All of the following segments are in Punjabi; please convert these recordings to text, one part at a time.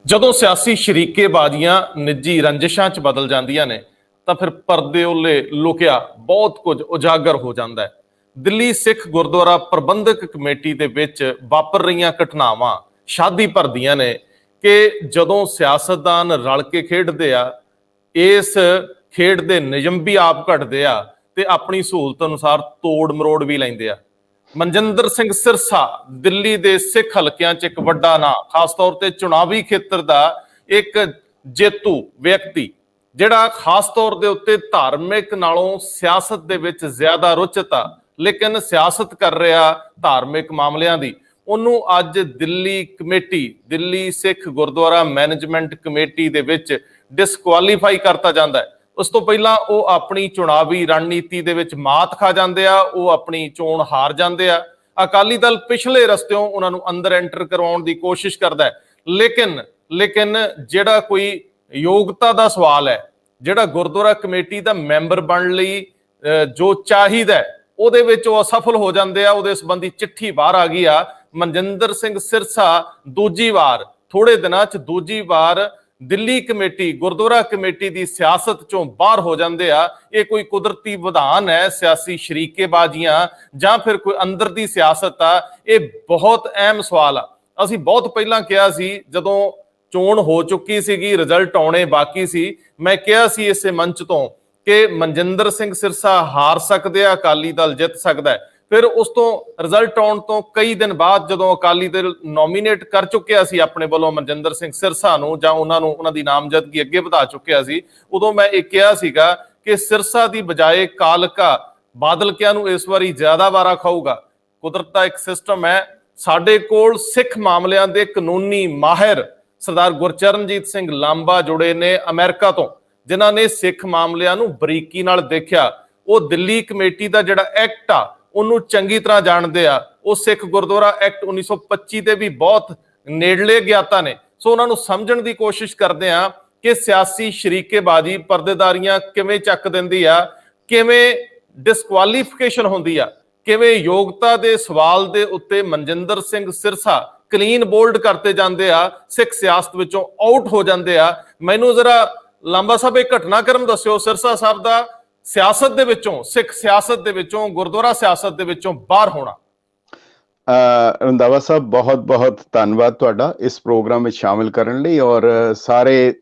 ਜਦੋਂ ਸਿਆਸੀ ਸ਼ਰੀਕੇਬਾਜ਼ੀਆਂ ਨਿੱਜੀ ਰੰਜਿਸ਼ਾਂ 'ਚ ਬਦਲ ਜਾਂਦੀਆਂ ਨੇ ਤਾਂ ਫਿਰ ਪਰਦੇ ਉੱਲੇ ਲੁਕਿਆ ਬਹੁਤ ਕੁਝ ਉਜਾਗਰ ਹੋ ਜਾਂਦਾ ਹੈ। ਦਿੱਲੀ ਸਿੱਖ ਗੁਰਦੁਆਰਾ ਪ੍ਰਬੰਧਕ ਕਮੇਟੀ ਦੇ ਵਿੱਚ ਵਾਪਰ ਰਹੀਆਂ ਘਟਨਾਵਾਂ ਸ਼ਾਦੀ ਭਰਦੀਆਂ ਨੇ ਕਿ ਜਦੋਂ ਸਿਆਸਤਦਾਨ ਰਲ ਕੇ ਖੇਡਦੇ ਆ, ਇਸ ਖੇਡ ਦੇ ਨਿਯਮ ਵੀ ਆਪ ਘੜਦੇ ਆ ਤੇ ਆਪਣੀ ਸਹੂਲਤ ਅਨੁਸਾਰ ਤੋੜ ਮਰੋੜ ਵੀ ਲੈਂਦੇ ਆ। ਮਨਜਿੰਦਰ ਸਿੰਘ ਸਿਰਸਾ ਦਿੱਲੀ ਦੇ ਸਿੱਖ ਹਲਕਿਆਂ 'ਚ ਇੱਕ ਵੱਡਾ ਨਾਂ, ਖਾਸ ਤੌਰ ਤੇ ਚੁਣਾਵੀ ਖੇਤਰ ਦਾ ਇੱਕ ਜੇਤੂ ਵਿਅਕਤੀ, ਜਿਹੜਾ ਖਾਸ ਤੌਰ ਦੇ ਉੱਤੇ ਧਾਰਮਿਕ ਨਾਲੋਂ ਸਿਆਸਤ ਦੇ ਵਿੱਚ ਜ਼ਿਆਦਾ ਰੁਚਿਤ ਆ, ਲੇਕਿਨ ਸਿਆਸਤ ਕਰ ਰਿਹਾ ਧਾਰਮਿਕ ਮਾਮਲਿਆਂ ਦੀ। ਉਹਨੂੰ ਅੱਜ ਦਿੱਲੀ ਸਿੱਖ ਗੁਰਦੁਆਰਾ ਮੈਨੇਜਮੈਂਟ ਕਮੇਟੀ ਦੇ ਵਿੱਚ ਡਿਸਕੁਆਲੀਫਾਈ ਕਰਤਾ ਜਾਂਦਾ ਹੈ। ਉਸ ਤੋਂ ਪਹਿਲਾਂ ਉਹ ਆਪਣੀ ਚੁਣਾਵੀ ਰਣਨੀਤੀ ਦੇ ਵਿੱਚ ਮਾਤ ਖਾ ਜਾਂਦੇ ਆ, ਉਹ ਆਪਣੀ ਚੋਣ ਹਾਰ ਜਾਂਦੇ ਆ। ਅਕਾਲੀ ਦਲ ਪਿਛਲੇ ਰਸਤਿਓਂ ਉਹਨਾਂ ਨੂੰ ਅੰਦਰ ਐਂਟਰ ਕਰਵਾਉਣ ਦੀ ਕੋਸ਼ਿਸ਼ ਕਰਦਾ ਹੈ, ਲੇਕਿਨ ਜਿਹੜਾ ਕੋਈ ਯੋਗਤਾ ਦਾ ਸਵਾਲ ਹੈ, ਜਿਹੜਾ ਗੁਰਦੁਆਰਾ ਕਮੇਟੀ ਦਾ ਮੈਂਬਰ ਬਣਨ ਲਈ ਜੋ ਚਾਹੀਦਾ ਉਹਦੇ ਵਿੱਚ ਉਹ ਅਸਫਲ ਹੋ ਜਾਂਦੇ ਆ। ਉਹਦੇ ਸੰਬੰਧੀ ਚਿੱਠੀ ਬਾਹਰ ਆ ਗਈ ਆ। ਮਨਜਿੰਦਰ ਸਿੰਘ ਸਿਰਸਾ ਥੋੜੇ ਦਿਨਾਂ 'ਚ ਦੂਜੀ ਵਾਰ ਦਿੱਲੀ ਕਮੇਟੀ, ਗੁਰਦੁਆਰਾ ਕਮੇਟੀ ਦੀ ਸਿਆਸਤ ਚੋਂ ਬਾਹਰ ਹੋ ਜਾਂਦੇ ਆ। ਇਹ ਕੋਈ ਕੁਦਰਤੀ ਵਿਧਾਨ ਹੈ, ਸਿਆਸੀ ਸ਼ਰੀਕੇਬਾਜ਼ੀਆਂ ਜਾਂ ਫਿਰ ਕੋਈ ਅੰਦਰ ਦੀ ਸਿਆਸਤ ਆ? ਇਹ ਬਹੁਤ ਅਹਿਮ ਸਵਾਲ ਆ। ਅਸੀਂ ਬਹੁਤ ਪਹਿਲਾਂ ਕਿਹਾ ਸੀ, ਜਦੋਂ ਚੋਣ ਹੋ ਚੁੱਕੀ ਸੀਗੀ, ਰਿਜ਼ਲਟ ਆਉਣੇ ਬਾਕੀ ਸੀ, ਮੈਂ ਕਿਹਾ ਸੀ ਇਸੇ ਮੰਚ ਤੋਂ ਕਿ ਮਨਜਿੰਦਰ ਸਿੰਘ ਸਿਰਸਾ ਹਾਰ ਸਕਦੇ ਆ, ਅਕਾਲੀ ਦਲ ਜਿੱਤ ਸਕਦਾ ਹੈ। ਫਿਰ ਉਸ ਤੋਂ ਰਿਜ਼ਲਟ ਆਉਣ ਤੋਂ ਕਈ ਦਿਨ ਬਾਅਦ ਜਦੋਂ ਅਕਾਲੀ ਦਲ ਨੋਮੀਨੇਟ ਕਰ ਚੁੱਕਿਆ ਸੀ ਆਪਣੇ ਵੱਲੋਂ ਮਨਜਿੰਦਰ ਸਿੰਘ ਸਿਰਸਾ ਨੂੰ, ਜਾਂ ਉਹਨਾਂ ਦੀ ਨਾਮਜ਼ਦਗੀ ਅੱਗੇ ਵਧਾ ਚੁੱਕਿਆ ਸੀ, ਉਦੋਂ ਮੈਂ ਇਹ ਕਿਹਾ ਸੀਗਾ ਕਿ ਸਿਰਸਾ ਦੀ ਬਜਾਏ ਕਾਲਕਾ ਬਾਦਲ ਕਿਆਂ ਨੂੰ ਇਸ ਵਾਰੀ ਜ਼ਿਆਦਾ ਵਾਰਾ ਖਾਊਗਾ। ਕੁਦਰਤ ਦਾ ਇੱਕ ਸਿਸਟਮ ਹੈ। ਸਾਡੇ ਕੋਲ ਸਿੱਖ ਮਾਮਲਿਆਂ ਦੇ ਕਾਨੂੰਨੀ ਮਾਹਿਰ ਸਰਦਾਰ ਗੁਰਚਰਨਜੀਤ ਸਿੰਘ ਲਾਂਬਾ ਜੁੜੇ ਨੇ ਅਮਰੀਕਾ ਤੋਂ, ਜਿਨ੍ਹਾਂ ਨੇ ਸਿੱਖ ਮਾਮਲਿਆਂ ਨੂੰ ਬਰੀਕੀ ਨਾਲ ਦੇਖਿਆ। ਉਹ ਦਿੱਲੀ ਕਮੇਟੀ ਦਾ ਜਿਹੜਾ ਐਕਟ ਆ ਉਹਨੂੰ ਚੰਗੀ ਤਰ੍ਹਾਂ ਜਾਣਦੇ ਆ। ਉਹ ਸਿੱਖ ਗੁਰਦੁਆਰਾ ਐਕਟ 1925 ਦੇ ਵੀ ਬਹੁਤ ਨੇੜਲੇ ਗਿਆਤਾ ਨੇ। ਸੋ ਉਹਨਾਂ ਨੂੰ ਸਮਝਣ ਦੀ ਕੋਸ਼ਿਸ਼ ਕਰਦੇ ਆ ਕਿ ਸਿਆਸੀ ਸ਼ਰੀਕੇਬਾਜ਼ੀ ਪਰਦੇਦਾਰੀਆਂ ਕਿਵੇਂ ਚੱਕ ਦਿੰਦੀ ਆ, ਕਿਵੇਂ ਡਿਸਕੁਆਲੀਫਿਕੇਸ਼ਨ ਹੁੰਦੀ ਆ, ਕਿਵੇਂ ਯੋਗਤਾ ਦੇ ਸਵਾਲ ਦੇ ਉੱਤੇ ਮਨਜਿੰਦਰ ਸਿੰਘ ਸਿਰਸਾ ਕਲੀਨ ਬੋਲਡ ਕਰਤੇ ਜਾਂਦੇ ਆ, ਸਿੱਖ ਸਿਆਸਤ ਵਿੱਚੋਂ ਆਊਟ ਹੋ ਜਾਂਦੇ ਆ। ਮੈਨੂੰ ਜ਼ਰਾ ਲਾਂਬਾ ਸਾਹਿਬ ਇਹ ਘਟਨਾਕ੍ਰਮ ਦੱਸਿਓ, ਸਿਰਸਾ ਸਾਹਿਬ ਦਾ ਸਿਆਸਤ ਦੇ ਵਿੱਚੋਂ, ਸਿੱਖ ਸਿਆਸਤ ਦੇ ਵਿੱਚੋਂ, ਗੁਰਦੁਆਰਾ ਸਿਆਸਤ ਦੇ ਵਿੱਚੋਂ ਬਾਹਰ ਹੋਣਾ। ਰੰਧਾਵਾ ਸਾਹਿਬ, ਬਹੁਤ ਬਹੁਤ ਧੰਨਵਾਦ ਤੁਹਾਡਾ ਇਸ ਪ੍ਰੋਗਰਾਮ ਵਿੱਚ ਸ਼ਾਮਿਲ ਕਰਨ ਲਈ, ਔਰ ਸਾਰੇ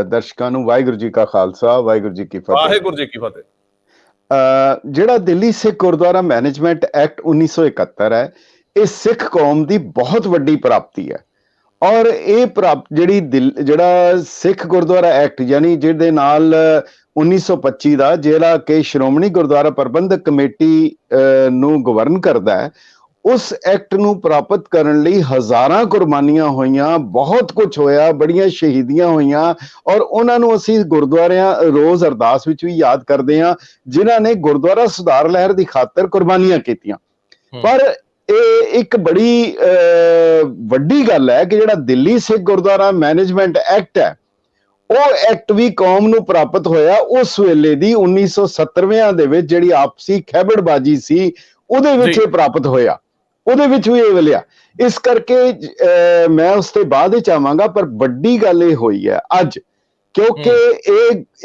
ਦਰਸ਼ਕਾਂ ਨੂੰ ਵਾਹਿਗੁਰੂ ਜੀ ਕਾ ਖਾਲਸਾ, ਵਾਹਿਗੁਰੂ ਜੀ ਕੀ ਫਤਿਹ। ਵਾਹਿਗੁਰੂ ਜੀ ਕੀ ਫਤਿਹ। ਜਿਹੜਾ ਦਿੱਲੀ ਸਿੱਖ ਗੁਰਦੁਆਰਾ ਮੈਨੇਜਮੈਂਟ ਐਕਟ 1971 ਹੈ, ਇਹ ਸਿੱਖ ਕੌਮ ਦੀ ਬਹੁਤ ਵੱਡੀ ਪ੍ਰਾਪਤੀ ਹੈ। ਔਰ ਇਹ ਜਿਹੜਾ ਸਿੱਖ ਗੁਰਦੁਆਰਾ ਐਕਟ, ਯਾਨੀ ਜਿਹਦੇ ਨਾਲ 1925 ਦਾ, ਜਿਹੜਾ ਕਿ ਸ਼੍ਰੋਮਣੀ ਗੁਰਦੁਆਰਾ ਪ੍ਰਬੰਧਕ ਕਮੇਟੀ ਨੂੰ ਗਵਰਨ ਕਰਦਾ ਹੈ, ਉਸ ਐਕਟ ਨੂੰ ਪ੍ਰਾਪਤ ਕਰਨ ਲਈ ਹਜ਼ਾਰਾਂ ਕੁਰਬਾਨੀਆਂ ਹੋਈਆਂ, ਬਹੁਤ ਕੁਝ ਹੋਇਆ, ਬੜੀਆਂ ਸ਼ਹੀਦੀਆਂ ਹੋਈਆਂ। ਔਰ ਉਹਨਾਂ ਨੂੰ ਅਸੀਂ ਗੁਰਦੁਆਰਿਆਂ ਰੋਜ਼ ਅਰਦਾਸ ਵਿੱਚ ਵੀ ਯਾਦ ਕਰਦੇ ਹਾਂ, ਜਿਨ੍ਹਾਂ ਨੇ ਗੁਰਦੁਆਰਾ ਸੁਧਾਰ ਲਹਿਰ ਦੀ ਖਾਤਰ ਕੁਰਬਾਨੀਆਂ ਕੀਤੀਆਂ। ਪਰ ਇਹ ਇੱਕ ਬੜੀ ਵੱਡੀ ਗੱਲ ਹੈ ਕਿ ਜਿਹੜਾ ਦਿੱਲੀ ਸਿੱਖ ਗੁਰਦੁਆਰਾ ਮੈਨੇਜਮੈਂਟ ਐਕਟ ਹੈ, ਉਹ ਐਕਟ ਵੀ ਕੌਮ ਨੂੰ ਪ੍ਰਾਪਤ ਹੋਇਆ ਉਸ ਵੇਲੇ ਦੀ 1970ਵਿਆਂ ਦੇ ਵਿੱਚ, ਜਿਹੜੀ ਆਪਸੀ ਖੈਬੜਬਾਜੀ ਸੀ ਉਹਦੇ ਵਿੱਚ ਇਹ ਪ੍ਰਾਪਤ ਹੋਇਆ, ਉਹਦੇ ਵਿੱਚ ਵੀ ਇਹ ਮਿਲਿਆ। ਇਸ ਕਰਕੇ ਮੈਂ ਉਸ ਤੇ ਬਾਅਦ ਹੀ ਚਾਹਾਂਗਾ, ਪਰ ਵੱਡੀ ਗੱਲ ਇਹ ਹੋਈ ਹੈ ਅੱਜ, ਕਿਉਂਕਿ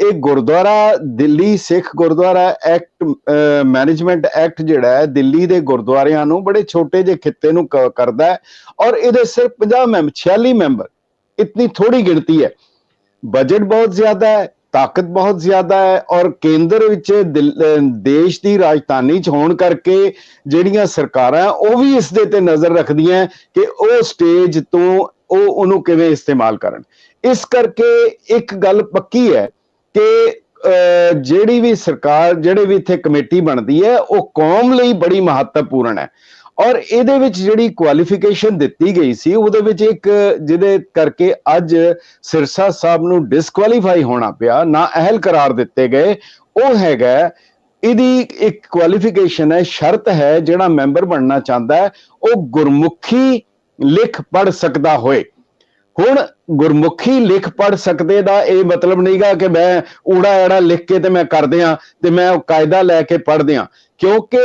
ਇਹ Gurdwara Delhi Sikh Gurdwara act management act ਜਿਹੜਾ ਹੈ, ਦਿੱਲੀ ਦੇ ਗੁਰਦੁਆਰਿਆਂ ਨੂੰ ਬੜੇ ਛੋਟੇ ਜਿਹੇ ਖਿੱਤੇ ਨੂੰ ਕਰਦਾ ਹੈ। ਔਰ ਇਹਦੇ ਸਿਰਫ 46 ਮੈਂਬਰ, ਇਤਨੀ ਥੋੜੀ ਗਿਣਤੀ ਹੈ। ਬਜਟ ਬਹੁਤ ਜ਼ਿਆਦਾ ਹੈ, ਤਾਕਤ ਬਹੁਤ ਜ਼ਿਆਦਾ ਹੈ, ਔਰ ਕੇਂਦਰ ਵਿੱਚ ਦੇਸ਼ ਦੀ ਰਾਜਧਾਨੀ 'ਚ ਹੋਣ ਕਰਕੇ ਜਿਹੜੀਆਂ ਸਰਕਾਰਾਂ ਉਹ ਵੀ ਇਸ ਦੇ ਤੇ ਨਜ਼ਰ ਰੱਖਦੀਆਂ ਕਿ ਉਹ ਸਟੇਜ ਤੋਂ ਉਹਨੂੰ ਕਿਵੇਂ ਇਸਤੇਮਾਲ ਕਰਨ। ਇਸ ਕਰਕੇ ਇੱਕ ਗੱਲ ਪੱਕੀ ਹੈ ਕਿ ਜਿਹੜੀ ਵੀ ਸਰਕਾਰ, ਜਿਹੜੇ ਵੀ ਇੱਥੇ ਕਮੇਟੀ ਬਣਦੀ ਹੈ, ਉਹ ਕੌਮ ਲਈ ਬੜੀ ਮਹੱਤਵਪੂਰਨ ਹੈ। ਔਰ ਇਹਦੇ ਵਿੱਚ ਜਿਹੜੀ ਕੁਆਲੀਫਿਕੇਸ਼ਨ ਦਿੱਤੀ ਗਈ ਸੀ, ਉਹਦੇ ਵਿੱਚ ਇੱਕ ਜਿਹਦੇ ਕਰਕੇ ਅੱਜ ਸਿਰਸਾ ਸਾਹਿਬ ਨੂੰ ਡਿਸਕੁਆਲੀਫਾਈ ਹੋਣਾ ਪਿਆ, ਨਾ ਅਹਿਲ ਕਰਾਰ ਦਿੱਤੇ ਗਏ, ਉਹ ਹੈਗਾ, ਇਹਦੀ ਇੱਕ ਕੁਆਲੀਫਿਕੇਸ਼ਨ ਹੈ, ਸ਼ਰਤ ਹੈ, ਜਿਹੜਾ ਮੈਂਬਰ ਬਣਨਾ ਚਾਹੁੰਦਾ ਹੈ ਉਹ ਗੁਰਮੁਖੀ ਲਿਖ ਪੜ੍ਹ ਸਕਦਾ ਹੋਏ। ਹੁਣ ਗੁਰਮੁਖੀ ਲਿਖ ਪੜ੍ਹ ਸਕਦੇ ਦਾ ਇਹ ਮਤਲਬ ਨਹੀਂਗਾ ਕਿ ਮੈਂ ਊੜਾ ਐੜਾ ਲਿਖ ਕੇ ਤੇ ਮੈਂ ਕਰਦੇ ਹਾਂ ਤੇ ਮੈਂ ਕਾਇਦਾ ਲੈ ਕੇ ਪੜ੍ਹਦੇ ਹਾਂ, ਕਿਉਂਕਿ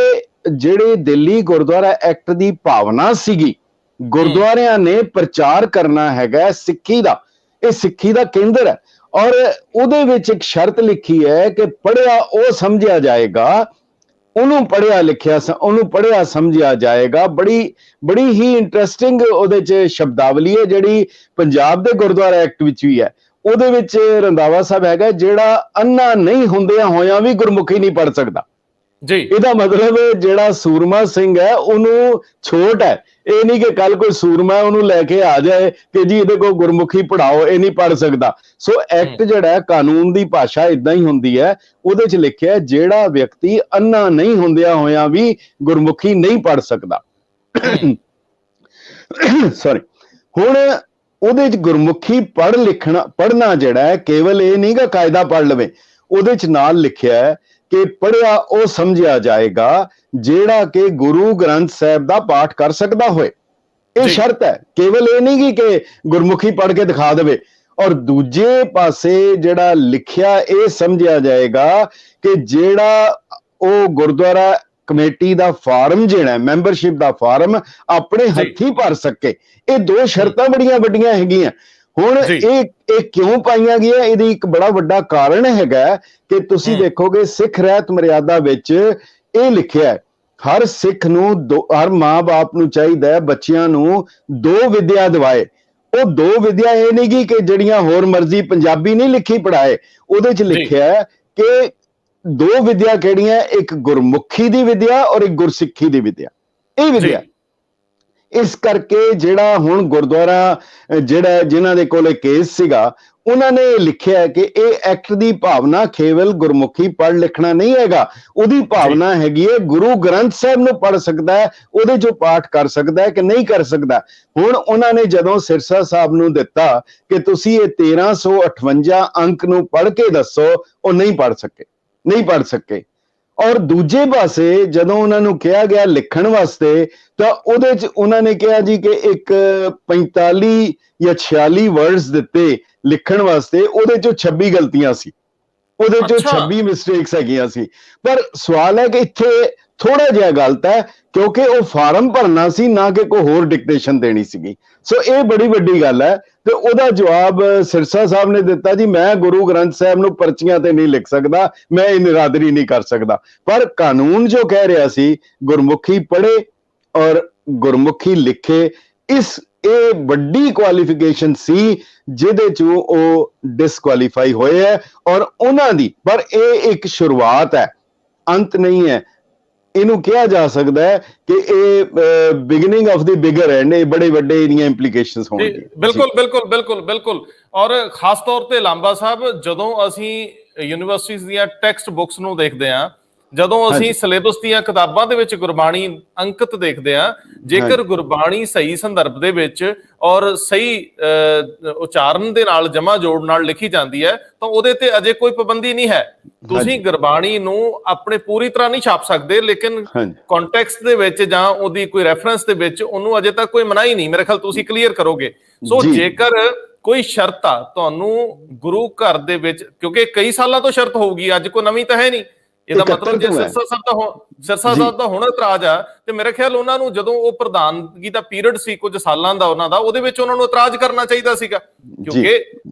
ਜਿਹੜੇ ਦਿੱਲੀ ਗੁਰਦੁਆਰਾ ਐਕਟ ਦੀ ਭਾਵਨਾ ਸੀਗੀ, ਗੁਰਦੁਆਰਿਆਂ ਨੇ ਪ੍ਰਚਾਰ ਕਰਨਾ ਹੈਗਾ ਸਿੱਖੀ ਦਾ, ਇਹ ਸਿੱਖੀ ਦਾ ਕੇਂਦਰ ਹੈ। ਔਰ ਉਹਦੇ ਵਿੱਚ ਇੱਕ ਸ਼ਰਤ ਲਿਖੀ ਹੈ ਕਿ ਪੜ੍ਹਿਆ ਉਹ ਸਮਝਿਆ ਜਾਏਗਾ, ਉਹਨੂੰ ਪੜ੍ਹਿਆ ਸਮਝਿਆ ਜਾਏਗਾ। ਬੜੀ ਹੀ ਇੰਟਰਸਟਿੰਗ ਉਹਦੇ 'ਚ ਸ਼ਬਦਾਵਲੀ ਹੈ ਜਿਹੜੀ ਪੰਜਾਬ ਦੇ ਗੁਰਦੁਆਰਾ ਐਕਟ ਵਿੱਚ ਵੀ ਹੈ। ਉਹਦੇ ਵਿੱਚ ਰੰਧਾਵਾ ਸਾਹਿਬ ਹੈਗਾ, ਜਿਹੜਾ ਅੰਨਾ ਨਹੀਂ ਹੁੰਦਿਆਂ ਹੋਇਆਂ ਵੀ ਗੁਰਮੁਖੀ ਨਹੀਂ ਪੜ੍ਹ ਸਕਦਾ ਜੀ। ਇਹਦਾ ਮਤਲਬ ਜਿਹੜਾ ਸੂਰਮਾ ਸਿੰਘ ਹੈ ਉਹਨੂੰ ਛੋਟ ਹੈ, ਇਹ ਨਹੀਂ ਕਿ ਕੱਲ ਕੋਈ ਸੂਰਮਾ ਉਹਨੂੰ ਲੈ ਕੇ ਆ ਜਾਏ ਕਿ ਜੀ ਇਹਦੇ ਕੋਲ ਗੁਰਮੁਖੀ ਪੜਾਓ, ਇਹ ਨਹੀਂ ਪੜ ਸਕਦਾ। ਸੋ ਐਕਟ ਜਿਹੜਾ ਹੈ, ਕਾਨੂੰਨ ਦੀ ਭਾਸ਼ਾ ਇਦਾਂ ਹੀ ਹੁੰਦੀ ਹੈ। ਉਹਦੇ 'ਚ ਲਿਖਿਆ ਜਿਹੜਾ ਵਿਅਕਤੀ ਅੰਨਾ ਨਹੀਂ ਹੁੰਦਿਆਂ ਹੋਇਆਂ ਵੀ ਗੁਰਮੁਖੀ ਨਹੀਂ ਪੜ ਸਕਦਾ। ਸੌਰੀ, ਹੁਣ ਉਹਦੇ 'ਚ ਗੁਰਮੁਖੀ ਪੜ੍ਹਨਾ ਜਿਹੜਾ ਹੈ, ਕੇਵਲ ਇਹ ਨਹੀਂ ਗਾ ਕਾਇਦਾ ਪੜ ਲਵੇ, ਉਹਦੇ 'ਚ ਨਾਲ ਲਿਖਿਆ ਹੈ ਕਿ ਪੜ੍ਹਿਆ ਉਹ ਸਮਝਿਆ ਜਾਏਗਾ ਜਿਹੜਾ ਕਿ ਗੁਰੂ ਗ੍ਰੰਥ ਸਾਹਿਬ ਦਾ ਪਾਠ ਕਰ ਸਕਦਾ ਹੋਏ। ਇਹ ਸ਼ਰਤ ਹੈ, ਕੇਵਲ ਇਹ ਨਹੀਂ ਕਿ ਗੁਰਮੁਖੀ ਪੜ੍ਹ ਕੇ ਦਿਖਾ ਦੇਵੇ। ਔਰ ਦੂਜੇ ਪਾਸੇ ਜਿਹੜਾ ਲਿਖਿਆ ਇਹ ਸਮਝਿਆ ਜਾਏਗਾ ਕਿ ਜਿਹੜਾ ਉਹ ਗੁਰਦੁਆਰਾ ਕਮੇਟੀ ਦਾ ਫਾਰਮ ਜਿਹੜਾ ਮੈਂਬਰਸ਼ਿਪ ਦਾ ਫਾਰਮ ਆਪਣੇ ਹੱਥੀਂ ਭਰ ਸਕੇ। ਇਹ ਦੋ ਸ਼ਰਤਾਂ ਬੜੀਆਂ ਵੱਡੀਆਂ ਹੈਗੀਆਂ। ਹੁਣ ਇਹ ਕਿਉਂ ਪਾਈਆਂ ਗਈਆਂ, ਇਹਦੀ ਇੱਕ ਬੜਾ ਵੱਡਾ ਕਾਰਨ ਹੈਗਾ ਕਿ ਤੁਸੀਂ ਦੇਖੋਗੇ ਸਿੱਖ ਰਹਿਤ ਮਰਿਆਦਾ ਵਿੱਚ ਇਹ ਲਿਖਿਆ ਹੈ, ਹਰ ਸਿੱਖ ਨੂੰ ਹਰ ਮਾਂ-ਬਾਪ ਨੂੰ ਚਾਹੀਦਾ ਹੈ ਬੱਚਿਆਂ ਨੂੰ 2 ਵਿਦਿਆ ਦਿਵਾਏ। ਉਹ 2 ਵਿਦਿਆ ਇਹ ਨਹੀਂ ਗੀ ਕਿ ਜਿਹੜੀਆਂ ਹੋਰ ਮਰਜ਼ੀ ਪੰਜਾਬੀ ਨਹੀਂ ਲਿਖੀ ਪੜਾਏ। ਉਹਦੇ 'ਚ ਲਿਖਿਆ ਹੈ ਕਿ 2 ਵਿਦਿਆ ਕਿਹੜੀਆਂ, ਇੱਕ ਗੁਰਮੁਖੀ ਦੀ ਵਿਦਿਆ ਔਰ ਇੱਕ ਗੁਰਸਿੱਖੀ ਦੀ ਵਿਦਿਆ। ਇਹ ਵਿਦਿਆ ਇਸ ਕਰਕੇ ਜਿਹੜਾ ਹੁਣ ਗੁਰਦੁਆਰਾ ਜਿਨ੍ਹਾਂ ਦੇ ਕੋਲੇ ਕੇਸ ਸੀਗਾ, ਉਹਨਾਂ ਨੇ ਲਿਖਿਆ ਕਿ ਇਹ ਐਕਟ ਦੀ ਭਾਵਨਾ ਕੇਵਲ ਗੁਰਮੁਖੀ ਪੜ੍ਹ ਲਿਖਣਾ ਨਹੀਂ ਹੈਗਾ, ਉਹਦੀ ਭਾਵਨਾ ਹੈਗੀ ਹੈ ਗੁਰੂ ਗ੍ਰੰਥ ਸਾਹਿਬ ਨੂੰ ਪੜ੍ਹ ਸਕਦਾ ਹੈ, ਉਹਦੇ 'ਚੋਂ ਪਾਠ ਕਰ ਸਕਦਾ ਹੈ ਕਿ ਨਹੀਂ ਕਰ ਸਕਦਾ। ਹੁਣ ਉਹਨਾਂ ਨੇ ਜਦੋਂ ਸਿਰਸਾ ਸਾਹਿਬ ਨੂੰ ਦਿੱਤਾ ਕਿ ਤੁਸੀਂ ਇਹ 1358 ਅੰਕ ਨੂੰ ਪੜ੍ਹ ਕੇ ਦੱਸੋ, ਉਹ ਨਹੀਂ ਪੜ੍ਹ ਸਕੇ। ਔਰ ਦੂਜੇ ਪਾਸੇ ਜਦੋਂ ਉਹਨਾਂ ਨੂੰ ਕਿਹਾ ਗਿਆ ਲਿਖਣ ਵਾਸਤੇ, ਤਾਂ ਉਹਦੇ 'ਚ ਉਹਨਾਂ ਨੇ ਕਿਹਾ ਜੀ ਕਿ ਇੱਕ 45 ਜਾਂ 46 ਵਰਡਸ ਦਿੱਤੇ ਲਿਖਣ ਵਾਸਤੇ, ਉਹਦੇ 'ਚੋਂ 26 ਗਲਤੀਆਂ ਸੀ, ਉਹਦੇ 'ਚੋਂ 26 ਮਿਸਟੇਕਸ ਹੈਗੀਆਂ ਸੀ। ਪਰ ਸਵਾਲ ਹੈ ਕਿ ਇੱਥੇ ਥੋੜਾ ਜਿਹਾ ਗਲਤ ਹੈ, ਕਿਉਂਕਿ ਉਹ ਫਾਰਮ ਭਰਨਾ ਸੀ, ਨਾ ਕਿ ਕੋਈ ਹੋਰ ਡਿਕਟੇਸ਼ਨ ਦੇਣੀ ਸੀਗੀ। ਸੋ ਇਹ ਬੜੀ ਵੱਡੀ ਗੱਲ ਹੈ। ਤੇ ਉਹਦਾ ਜਵਾਬ ਸਿਰਸਾ ਸਾਹਿਬ ਨੇ ਦਿੱਤਾ, ਜੀ ਮੈਂ ਗੁਰੂ ਗ੍ਰੰਥ ਸਾਹਿਬ ਨੂੰ ਪਰਚੀਆਂ ਤੇ ਨਹੀਂ ਲਿਖ ਸਕਦਾ, ਮੈਂ ਇਹ ਨਿਰਾਦਰੀ ਨਹੀਂ ਕਰ ਸਕਦਾ। ਪਰ ਕਾਨੂੰਨ ਜੋ ਕਹਿ ਰਿਹਾ ਸੀ ਗੁਰਮੁਖੀ ਪੜ੍ਹੇ ਔਰ ਗੁਰਮੁਖੀ ਲਿਖੇ, ਇਹ ਵੱਡੀ ਕੁਆਲੀਫਿਕੇਸ਼ਨ ਸੀ ਜਿਹਦੇ 'ਚ ਉਹ ਡਿਸਕੁਆਲੀਫਾਈ ਹੋਏ ਹੈ। ਔਰ ਉਹਨਾਂ ਦੀ, ਪਰ ਇਹ ਇੱਕ ਸ਼ੁਰੂਆਤ ਹੈ, ਅੰਤ ਨਹੀਂ ਹੈ। ਇਹਨੂੰ ਕਿਹਾ ਜਾ ਸਕਦਾ ਹੈ ਕਿ ਇਹ beginning of the bigger and, ਇਹ ਬੜੇ ਵੱਡੇ ਇਹਦੀਆਂ ਇੰਪਲੀਕੇਸ਼ਨਸ ਹੋਣਗੀਆਂ। ਬਿਲਕੁਲ। ਔਰ ਖਾਸ ਤੌਰ ਤੇ ਲਾਂਬਾ ਸਾਹਿਬ, ਜਦੋਂ ਅਸੀਂ ਯੂਨੀਵਰਸਿਟੀਜ਼ ਦੀਆਂ ਟੈਕਸਟ ਬੁੱਕਸ ਨੂੰ ਦੇਖਦੇ ਹਾਂ, ਜਦੋਂ ਅਸੀਂ ਸਿਲੇਬਸ ਦੀਆਂ ਕਿਤਾਬਾਂ ਦੇ ਵਿੱਚ ਗੁਰਬਾਣੀ ਅੰਕਿਤ ਦੇਖਦੇ ਹਾਂ, ਜੇਕਰ ਗੁਰਬਾਣੀ ਸਹੀ ਸੰਦਰਭ ਦੇ ਵਿੱਚ ਔਰ ਸਹੀ ਉਚਾਰਨ ਦੇ ਨਾਲ ਜਮਾ ਜੋੜ ਨਾਲ ਲਿਖੀ ਜਾਂਦੀ ਹੈ, ਤਾਂ ਉਹਦੇ ਤੇ ਅਜੇ ਕੋਈ ਪਾਬੰਦੀ ਨਹੀਂ ਹੈ। ਤੁਸੀਂ ਗੁਰਬਾਣੀ ਨੂੰ ਆਪਣੇ ਪੂਰੀ ਤਰ੍ਹਾਂ ਨਹੀਂ ਛਾਪ ਸਕਦੇ, ਲੇਕਿਨ ਕੰਟੈਕਸਟ ਦੇ ਵਿੱਚ ਜਾਂ ਉਹਦੀ ਕੋਈ ਰੈਫਰੈਂਸ ਦੇ ਵਿੱਚ ਉਹਨੂੰ ਅਜੇ ਤੱਕ ਕੋਈ ਮਨਾਹੀ ਨਹੀਂ। ਮੇਰੇ ਖਿਆਲ ਤੁਸੀਂ ਕਲੀਅਰ ਕਰੋਗੇ। ਸੋ ਜੇਕਰ ਕੋਈ ਸ਼ਰਤ ਆ ਤੁਹਾਨੂੰ ਗੁਰੂ ਘਰ ਦੇ ਵਿੱਚ, ਕਿਉਂਕਿ ਕਈ ਸਾਲਾਂ ਤੋਂ ਸ਼ਰਤ ਹੋਊਗੀ, ਅੱਜ ਕੋਈ ਨਵੀਂ ਤਾਂ ਹੈ ਨਹੀਂ, ਇਹਦਾ ਮਤਲਬ ਜੇ ਸਿਰਸਾ ਸਾਹਿਬ ਦਾ ਹੁਣ ਇਤਰਾਜ਼ ਆ, ਤੇ ਮੇਰੇ ਖਿਆਲ ਉਹਨਾਂ ਨੂੰ ਜਦੋਂ ਉਹ ਪ੍ਰਧਾਨਗੀ ਦਾ ਪੀਰੀਅਡ ਸੀ ਕੁਝ ਸਾਲਾਂ ਦਾ ਉਹਨਾਂ ਦਾ, ਉਹਦੇ ਵਿੱਚ ਉਹਨਾਂ ਨੂੰ ਇਤਰਾਜ਼ ਕਰਨਾ ਚਾਹੀਦਾ ਸੀਗਾ, ਕਿਉਂਕਿ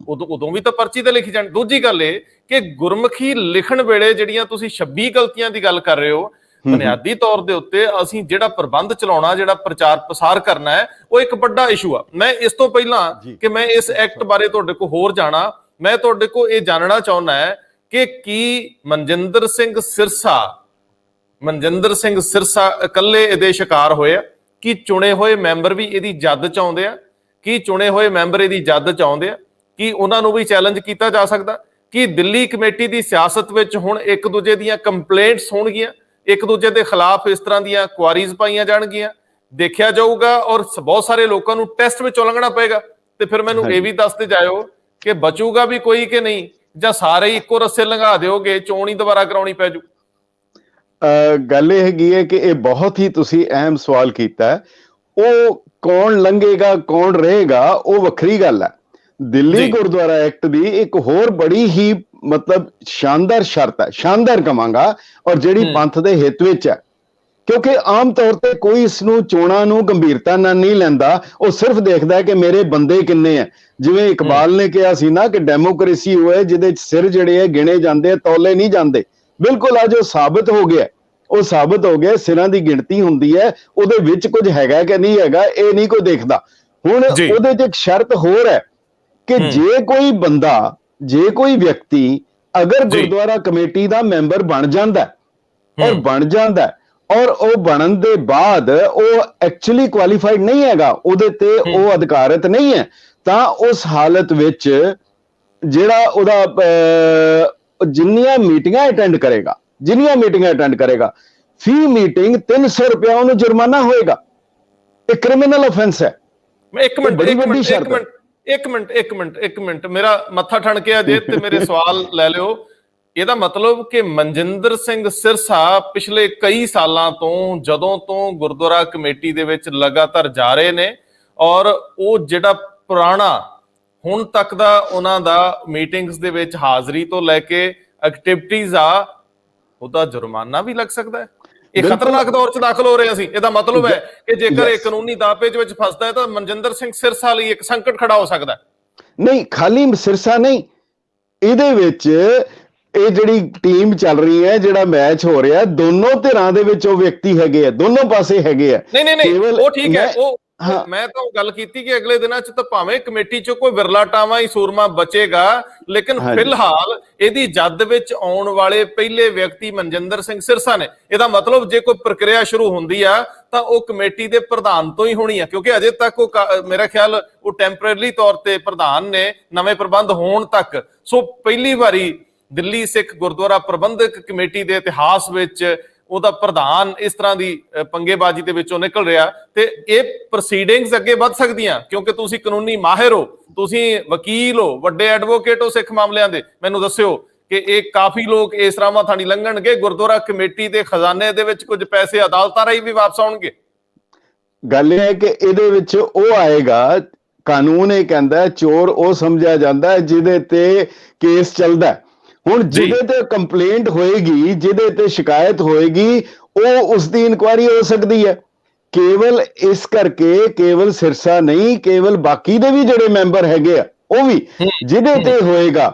ਉਦੋਂ ਵੀ ਤਾਂ ਪਰਚੀ ਤੇ ਲਿਖੀ ਜਾਣੀ। ਦੂਜੀ ਗੱਲ ਇਹ ਕਿ ਗੁਰਮੁਖੀ ਲਿਖਣ ਵੇਲੇ ਜਿਹੜੀਆਂ ਤੁਸੀਂ 26 ਗਲਤੀਆਂ ਦੀ ਗੱਲ ਕਰ ਰਹੇ ਹੋ, ਬੁਨਿਆਦੀ ਤੌਰ ਦੇ ਉੱਤੇ ਅਸੀਂ ਜਿਹੜਾ ਪ੍ਰਬੰਧ ਚਲਾਉਣਾ, ਜਿਹੜਾ ਪ੍ਰਚਾਰ ਪ੍ਰਸਾਰ ਕਰਨਾ ਹੈ, ਉਹ ਇੱਕ ਵੱਡਾ ਇਸ਼ੂ ਆ। ਮੈਂ ਇਸ ਤੋਂ ਪਹਿਲਾਂ ਕਿ ਮੈਂ ਇਸ ਐਕਟ ਬਾਰੇ ਤੁਹਾਡੇ ਕੋਲ ਹੋਰ ਜਾਣਾ, ਮੈਂ ਤੁਹਾਡੇ ਕੋਲ ਇਹ ਜਾਣਨਾ ਚਾਹੁੰਦਾ ਹੈ ਕਿ ਕੀ ਮਨਜਿੰਦਰ ਸਿੰਘ ਸਿਰਸਾ ਇਕੱਲੇ ਇਹਦੇ ਸ਼ਿਕਾਰ ਹੋਏ ਆ? ਕੀ ਚੁਣੇ ਹੋਏ ਮੈਂਬਰ ਵੀ ਇਹਦੀ ਜੱਦ ਚਾਹੁੰਦੇ ਆ? ਕੀ ਚੁਣੇ ਹੋਏ ਮੈਂਬਰ ਇਹਦੀ ਜੱਦ ਚਾਹੁੰਦੇ ਆ? ਕੀ ਉਹਨਾਂ ਨੂੰ ਵੀ ਚੈਲੰਜ ਕੀਤਾ ਜਾ ਸਕਦਾ? ਕੀ ਦਿੱਲੀ ਕਮੇਟੀ ਦੀ ਸਿਆਸਤ ਵਿੱਚ ਹੁਣ ਇੱਕ ਦੂਜੇ ਦੀਆਂ ਕੰਪਲੇਂਟਸ ਹੋਣਗੀਆਂ, ਇੱਕ ਦੂਜੇ ਦੇ ਖਿਲਾਫ ਇਸ ਤਰ੍ਹਾਂ ਦੀਆਂ ਕੁਆਰੀਜ਼ ਪਾਈਆਂ ਜਾਣਗੀਆਂ, ਦੇਖਿਆ ਜਾਊਗਾ ਔਰ ਬਹੁਤ ਸਾਰੇ ਲੋਕਾਂ ਨੂੰ ਟੈਸਟ ਵਿੱਚੋਂ ਲੰਘਣਾ ਪਏਗਾ? ਤੇ ਫਿਰ ਮੈਨੂੰ ਇਹ ਵੀ ਦੱਸਦੇ ਜਾਇਓ ਕਿ ਬਚੂਗਾ ਵੀ ਕੋਈ ਕਿ ਨਹੀਂ, ਜਾਂ ਸਾਰੇ ਇੱਕੋ ਰੱਸੇ ਲੰਘਾ ਦਿਓਗੇ, ਚੋਣ ਹੀ ਦੁਬਾਰਾ ਕਰਾਉਣੀ ਪੈ ਜੂ? ਗੱਲ ਇਹ ਹੈਗੀ ਹੈ ਕਿ ਇਹ ਬਹੁਤ ਹੀ ਤੁਸੀਂ ਅਹਿਮ ਸਵਾਲ ਕੀਤਾ ਹੈ। ਉਹ ਕੌਣ ਲੰਘੇਗਾ, ਕੌਣ ਰਹੇਗਾ, ਉਹ ਵੱਖਰੀ ਗੱਲ ਹੈ। ਦਿੱਲੀ ਗੁਰਦੁਆਰਾ ਐਕਟ ਦੀ ਇੱਕ ਹੋਰ ਬੜੀ ਹੀ ਮਤਲਬ ਸ਼ਾਨਦਾਰ ਸ਼ਰਤ ਹੈ, ਸ਼ਾਨਦਾਰ ਕਵਾਂਗਾ, ਔਰ ਜਿਹੜੀ ਪੰਥ ਦੇ ਹਿੱਤ ਵਿੱਚ ਹੈ ਕਿਉਂਕਿ ਆਮ ਤੌਰ ਤੇ ਕੋਈ ਇਸ ਨੂੰ ਚੋਣਾਂ ਨੂੰ ਗੰਭੀਰਤਾ ਨਾਲ ਨਹੀਂ ਲੈਂਦਾ, ਉਹ ਸਿਰਫ ਦੇਖਦਾ ਕਿ ਮੇਰੇ ਬੰਦੇ ਕਿੰਨੇ ਆ। ਜਿਵੇਂ ਇਕਬਾਲ ਨੇ ਕਿਹਾ ਸੀ ਨਾ ਕਿ ਡੈਮੋਕ੍ਰੇਸੀ ਹੋਏ ਜਿਹਦੇ ਸਿਰ ਜਿਹੜੇ ਆ ਗਿਣੇ ਜਾਂਦੇ ਆ, ਤੌਲੇ ਨਹੀਂ ਜਾਂਦੇ। ਬਿਲਕੁਲ ਅੱਜ ਉਹ ਸਾਬਤ ਹੋ ਗਿਆ, ਉਹ ਸਾਬਤ ਹੋ ਗਿਆ, ਸਿਰਾਂ ਦੀ ਗਿਣਤੀ ਹੁੰਦੀ ਹੈ, ਉਹਦੇ ਵਿੱਚ ਕੁਝ ਹੈਗਾ ਕਿ ਨਹੀਂ ਹੈਗਾ ਇਹ ਨਹੀਂ ਕੋਈ ਦੇਖਦਾ। ਹੁਣ ਉਹਦੇ 'ਚ ਇੱਕ ਸ਼ਰਤ ਹੋਰ ਹੈ ਕਿ ਜੇ ਕੋਈ ਬੰਦਾ, ਜੇ ਕੋਈ ਵਿਅਕਤੀ ਅਗਰ ਗੁਰਦੁਆਰਾ ਕਮੇਟੀ ਦਾ ਮੈਂਬਰ ਬਣ ਜਾਂਦਾ ਔਰ ਔਰ ਉਹ ਬਣਨ ਦੇ ਬਾਅਦ ਉਹ ਐਕਚੁਅਲੀ ਕੁਆਲੀਫਾਈਡ ਨਹੀਂ ਹੈਗਾ, ਉਹਦੇ ਤੇ ਉਹ ਅਧਿਕਾਰਤ ਨਹੀਂ ਹੈ, ਤਾਂ ਉਸ ਹਾਲਤ ਵਿੱਚ ਜਿਹੜਾ ਉਹਦਾ ਜਿੰਨੀਆਂ ਮੀਟਿੰਗਾਂ ਅਟੈਂਡ ਕਰੇਗਾ ਫੀ ਮੀਟਿੰਗ 300 ਰੁਪਇਆ ਉਹਨੂੰ ਜੁਰਮਾਨਾ ਹੋਏਗਾ। ਇਹ ਕ੍ਰਿਮੀਨਲ ਆਫੈਂਸ ਹੈ। ਮੈਂ ਇੱਕ ਮਿੰਟ ਮੇਰਾ ਮੱਥਾ ਠਣਕਿਆ ਜੇ ਤੇ ਮੇਰੇ ਸਵਾਲ ਲੈ ਲਿਓ। ਇਹਦਾ ਮਤਲਬ ਕਿ ਮਨਜਿੰਦਰ ਸਿੰਘ ਸਿਰਸਾ ਪਿਛਲੇ ਕਈ ਸਾਲਾਂ ਤੋਂ, ਜਦੋਂ ਤੋਂ ਗੁਰਦੁਆਰਾ ਕਮੇਟੀ ਦੇ ਵਿੱਚ ਲਗਾਤਾਰ ਜਾ ਰਹੇ ਨੇ, ਔਰ ਉਹ ਜਿਹੜਾ ਪੁਰਾਣਾ ਹੁਣ ਤੱਕ ਦਾ ਉਹਨਾਂ ਦਾ ਮੀਟਿੰਗਸ ਦੇ ਵਿੱਚ ਹਾਜ਼ਰੀ ਤੋਂ ਲੈ ਕੇ ਐਕਟੀਵਿਟੀਜ਼ ਆ, ਉਹਦਾ ਜੁਰਮਾਨਾ ਵੀ ਲੱਗ ਸਕਦਾ ਹੈ। ਇਹ ਖਤਰਨਾਕ ਦੌਰ 'ਚ ਦਾਖਲ ਹੋ ਰਹੇ ਸੀ। ਇਹਦਾ ਮਤਲਬ ਹੈ ਕਿ ਜੇਕਰ ਇਹ ਕਾਨੂੰਨੀ ਦਾਅਪੇਚ ਵਿੱਚ ਫਸਦਾ ਹੈ ਤਾਂ ਮਨਜਿੰਦਰ ਸਿੰਘ ਸਿਰਸਾ ਲਈ ਇੱਕ ਸੰਕਟ ਖੜਾ ਹੋ ਸਕਦਾ ਹੈ। ਨਹੀਂ, ਖਾਲੀ ਸਿਰਸਾ ਨਹੀਂ, ਇਹਦੇ ਵਿੱਚ ਇਹ ਜਿਹੜੀ ਟੀਮ ਚੱਲ ਰਹੀ ਹੈ, ਜਿਹੜਾ ਮੈਚ ਹੋ ਰਿਹਾ, ਦੋਨੋਂ ਧਿਰਾਂ ਦੇ ਵਿੱਚ ਉਹ ਵਿਅਕਤੀ ਹੈਗੇ ਆ, ਦੋਨੋਂ ਪਾਸੇ ਹੈਗੇ ਆ। ਨਹੀਂ ਉਹ ਠੀਕ ਹੈ। ਉਹ ਮੈਂ ਤਾਂ ਉਹ ਗੱਲ ਕੀਤੀ ਕਿ ਅਗਲੇ ਦਿਨਾਂ 'ਚ ਤਾਂ ਭਾਵੇਂ ਕਮੇਟੀ 'ਚੋਂ ਕੋਈ ਵਿਰਲਾ ਟਾਵਾਂ ਹੀ ਸੂਰਮਾ ਬਚੇਗਾ, ਲੇਕਿਨ ਫਿਲਹਾਲ ਇਹਦੀ ਜੱਦ ਵਿੱਚ ਆਉਣ ਵਾਲੇ ਪਹਿਲੇ ਵਿਅਕਤੀ ਮਨਜਿੰਦਰ ਸਿੰਘ ਸਿਰਸਾ ਨੇ। ਇਹਦਾ ਮਤਲਬ ਜੇ ਕੋਈ ਪ੍ਰਕਿਰਿਆ ਸ਼ੁਰੂ ਹੁੰਦੀ ਆ ਤਾਂ ਉਹ ਕਮੇਟੀ ਦੇ ਪ੍ਰਧਾਨ ਤੋਂ ਹੀ ਹੋਣੀ ਆ, ਕਿਉਂਕਿ ਅਜੇ ਤੱਕ ਉਹ ਮੇਰਾ ਖਿਆਲ ਉਹ ਟੈਂਪਰੇਰੀ ਤੌਰ ਤੇ ਪ੍ਰਧਾਨ ਨੇ ਨਵੇਂ ਪ੍ਰਬੰਧ ਹੋਣ ਤੱਕ। ਸੋ ਪਹਿਲੀ ਵਾਰੀ ਦਿੱਲੀ ਸਿੱਖ ਗੁਰਦੁਆਰਾ ਪ੍ਰਬੰਧਕ ਕਮੇਟੀ ਦੇ ਇਤਿਹਾਸ ਵਿੱਚ ਉਹਦਾ ਪ੍ਰਧਾਨ ਇਸ ਤਰ੍ਹਾਂ ਦੀ ਪੰਗੇਬਾਜ਼ੀ ਦੇ ਵਿੱਚੋਂ ਨਿਕਲ ਰਿਹਾ, ਤੇ ਇਹ ਪ੍ਰੋਸੀਡਿੰਗਸ ਅੱਗੇ ਵੱਧ ਸਕਦੀਆਂ ਕਿਉਂਕਿ ਤੁਸੀਂ ਕਾਨੂੰਨੀ ਮਾਹਿਰ ਹੋ, ਤੁਸੀਂ ਵਕੀਲ ਹੋ, ਵੱਡੇ ਐਡਵੋਕੇਟ ਹੋ ਸਿੱਖ ਮਾਮਲਿਆਂ ਦੇ। ਮੈਨੂੰ ਦੱਸਿਓ ਕਿ ਇਹ ਕਾਫੀ ਲੋਕ ਇਸ ਰਾਹਾਂ ਥਾਣੀ ਲੰਘਣਗੇ, ਗੁਰਦੁਆਰਾ ਕਮੇਟੀ ਦੇ ਖਜ਼ਾਨੇ ਦੇ ਵਿੱਚ ਕੁਝ ਪੈਸੇ ਅਦਾਲਤਾਂ ਰਾਹੀਂ ਵੀ ਵਾਪਸ ਆਉਣਗੇ। ਗੱਲ ਇਹ ਹੈ ਕਿ ਇਹਦੇ ਵਿੱਚ ਉਹ ਆਏਗਾ, ਕਾਨੂੰਨ ਇਹ ਕਹਿੰਦਾ ਚੋਰ ਉਹ ਸਮਝਿਆ ਜਾਂਦਾ ਹੈ ਜਿਹਦੇ ਤੇ ਕੇਸ ਚੱਲਦਾ। ਹੁਣ ਜਿਹਦੇ ਤੇ ਕੰਪਲੇਂਟ ਹੋਏਗੀ, ਜਿਹਦੇ ਤੇ ਸ਼ਿਕਾਇਤ ਹੋਏਗੀ, ਉਹ ਉਸ ਦੀ ਇਨਕੁਆਇਰੀ ਹੋ ਸਕਦੀ ਹੈ। ਕੇਵਲ ਇਸ ਕਰਕੇ ਕੇਵਲ ਸਿਰਸਾ ਨਹੀਂ, ਕੇਵਲ ਬਾਕੀ ਦੇ ਵੀ ਜਿਹੜੇ ਮੈਂਬਰ ਹੈਗੇ ਆ ਉਹ ਵੀ ਜਿਹਦੇ ਤੇ ਹੋਏਗਾ,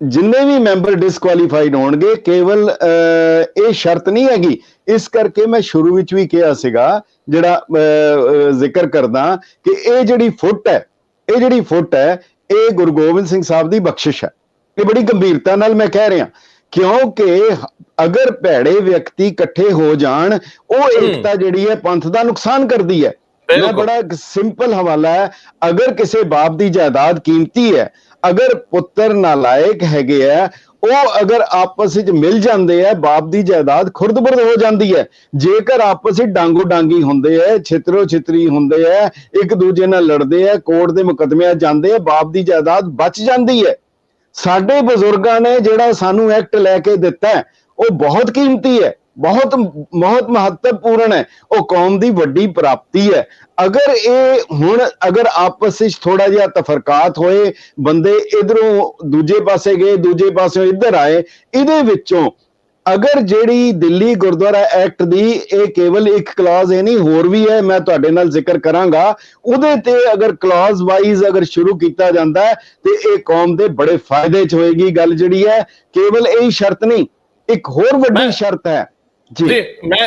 ਜਿੰਨੇ ਵੀ ਮੈਂਬਰ ਡਿਸਕੁਆਲੀਫਾਈਡ ਹੋਣਗੇ, ਕੇਵਲ ਇਹ ਸ਼ਰਤ ਨਹੀਂ ਹੈਗੀ। ਇਸ ਕਰਕੇ ਮੈਂ ਸ਼ੁਰੂ ਵਿੱਚ ਵੀ ਕਿਹਾ ਸੀਗਾ, ਜਿਹੜਾ ਜ਼ਿਕਰ ਕਰਦਾ ਕਿ ਇਹ ਜਿਹੜੀ ਫੁੱਟ ਹੈ ਇਹ ਗੁਰੂ ਗੋਬਿੰਦ ਸਿੰਘ ਸਾਹਿਬ ਦੀ ਬਖਸ਼ਿਸ਼ ਹੈ। ਇਹ ਬੜੀ ਗੰਭੀਰਤਾ ਨਾਲ ਮੈਂ ਕਹਿ ਰਿਹਾ, ਕਿਉਂਕਿ ਅਗਰ ਭੈੜੇ ਵਿਅਕਤੀ ਇਕੱਠੇ ਹੋ ਜਾਣ, ਉਹ ਏਕਤਾ ਜਿਹੜੀ ਹੈ ਪੰਥ ਦਾ ਨੁਕਸਾਨ ਕਰਦੀ ਹੈ। ਮੈਂ ਬੜਾ ਸਿੰਪਲ ਹਵਾਲਾ ਹੈ, ਅਗਰ ਕਿਸੇ ਬਾਪ ਦੀ ਜਾਇਦਾਦ ਕੀਮਤੀ ਹੈ, ਅਗਰ ਪੁੱਤਰ ਨਾਲਾਇਕ ਹੈਗੇ ਆ, ਉਹ ਅਗਰ ਆਪਸ ਵਿੱਚ ਮਿਲ ਜਾਂਦੇ ਆ, ਬਾਪ ਦੀ ਜਾਇਦਾਦ ਖੁਰਦ-ਬੁਰਦ ਹੋ ਜਾਂਦੀ ਹੈ। ਜੇਕਰ ਆਪਸ ਵਿੱਚ ਡਾਂਗੋ ਡਾਂਗੀ ਹੁੰਦੇ ਆ, ਛਿੱਤਰੋ ਛਿੱਤਰੀ ਹੁੰਦੇ ਆ, ਇੱਕ ਦੂਜੇ ਨਾਲ ਲੜਦੇ ਆ, ਕੋਰਟ ਦੇ ਮੁਕੱਦਮਿਆਂ ਜਾਂਦੇ ਆ, ਬਾਪ ਦੀ ਜਾਇਦਾਦ ਬਚ ਜਾਂਦੀ ਹੈ। ਸਾਡੇ ਬਜ਼ੁਰਗਾਂ ਨੇ ਜਿਹੜਾ ਸਾਨੂੰ ਐਕਟ ਲੈ ਕੇ ਦਿੱਤਾ ਉਹ ਬਹੁਤ ਕੀਮਤੀ ਹੈ, ਬਹੁਤ ਮਹੱਤਵਪੂਰਨ ਹੈ, ਉਹ ਕੌਮ ਦੀ ਵੱਡੀ ਪ੍ਰਾਪਤੀ ਹੈ। ਅਗਰ ਇਹ ਹੁਣ ਅਗਰ ਆਪਸ ਵਿੱਚ ਥੋੜਾ ਜਿਹਾ ਤਫਰਕਾਤ ਹੋਏ, ਬੰਦੇ ਇਧਰੋਂ ਦੂਜੇ ਪਾਸੇ ਗਏ, ਦੂਜੇ ਪਾਸਿਓਂ ਇੱਧਰ ਆਏ, ਇਹਦੇ ਵਿੱਚੋਂ ਅਗਰ ਜਿਹੜੀ ਦਿੱਲੀ ਗੁਰਦੁਆਰਾ ਐਕਟ ਦੀ ਇਹ ਕੇਵਲ ਇੱਕ ਕਲਾਜ਼ ਇਹ ਨਹੀਂ, ਹੋਰ ਵੀ ਹੈ, ਮੈਂ ਤੁਹਾਡੇ ਨਾਲ ਜ਼ਿਕਰ ਕਰਾਂਗਾ, ਉਹਦੇ ਤੇ ਅਗਰ ਕਲਾਜ਼ ਵਾਈਜ਼ ਅਗਰ ਸ਼ੁਰੂ ਕੀਤਾ ਜਾਂਦਾ ਹੈ ਤੇ ਇਹ ਕੌਮ ਦੇ ਬੜੇ ਫਾਇਦੇ 'ਚ ਹੋਏਗੀ। ਗੱਲ ਜਿਹੜੀ ਹੈ ਕੇਵਲ ਇਹੀ ਸ਼ਰਤ ਨਹੀਂ, ਇੱਕ ਹੋਰ ਵੱਡੀ ਸ਼ਰਤ ਹੈ ਜੀ।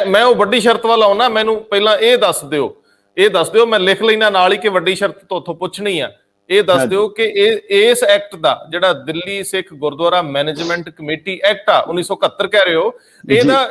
ਮੈਂ ਉਹ ਵੱਡੀ ਸ਼ਰਤ ਵੱਲ ਆਉਣਾ, ਮੈਨੂੰ ਪਹਿਲਾਂ ਇਹ ਦੱਸ ਦਿਓ, ਮੈਂ ਲਿਖ ਲੈਣਾ ਨਾਲ ਹੀ ਕਿ ਵੱਡੀ ਸ਼ਰਤ ਤੁਹਾਥੋਂ ਪੁੱਛਣੀ ਆ। ਇਹ ਦੱਸ ਦਿਓ ਕਿ ਇਸ ਐਕਟ ਦਾ ਜਿਹੜਾ Delhi Sikh Gurdwara management committee act ਆ 1971 ਕਹਿ ਰਹੇ ਹੋ,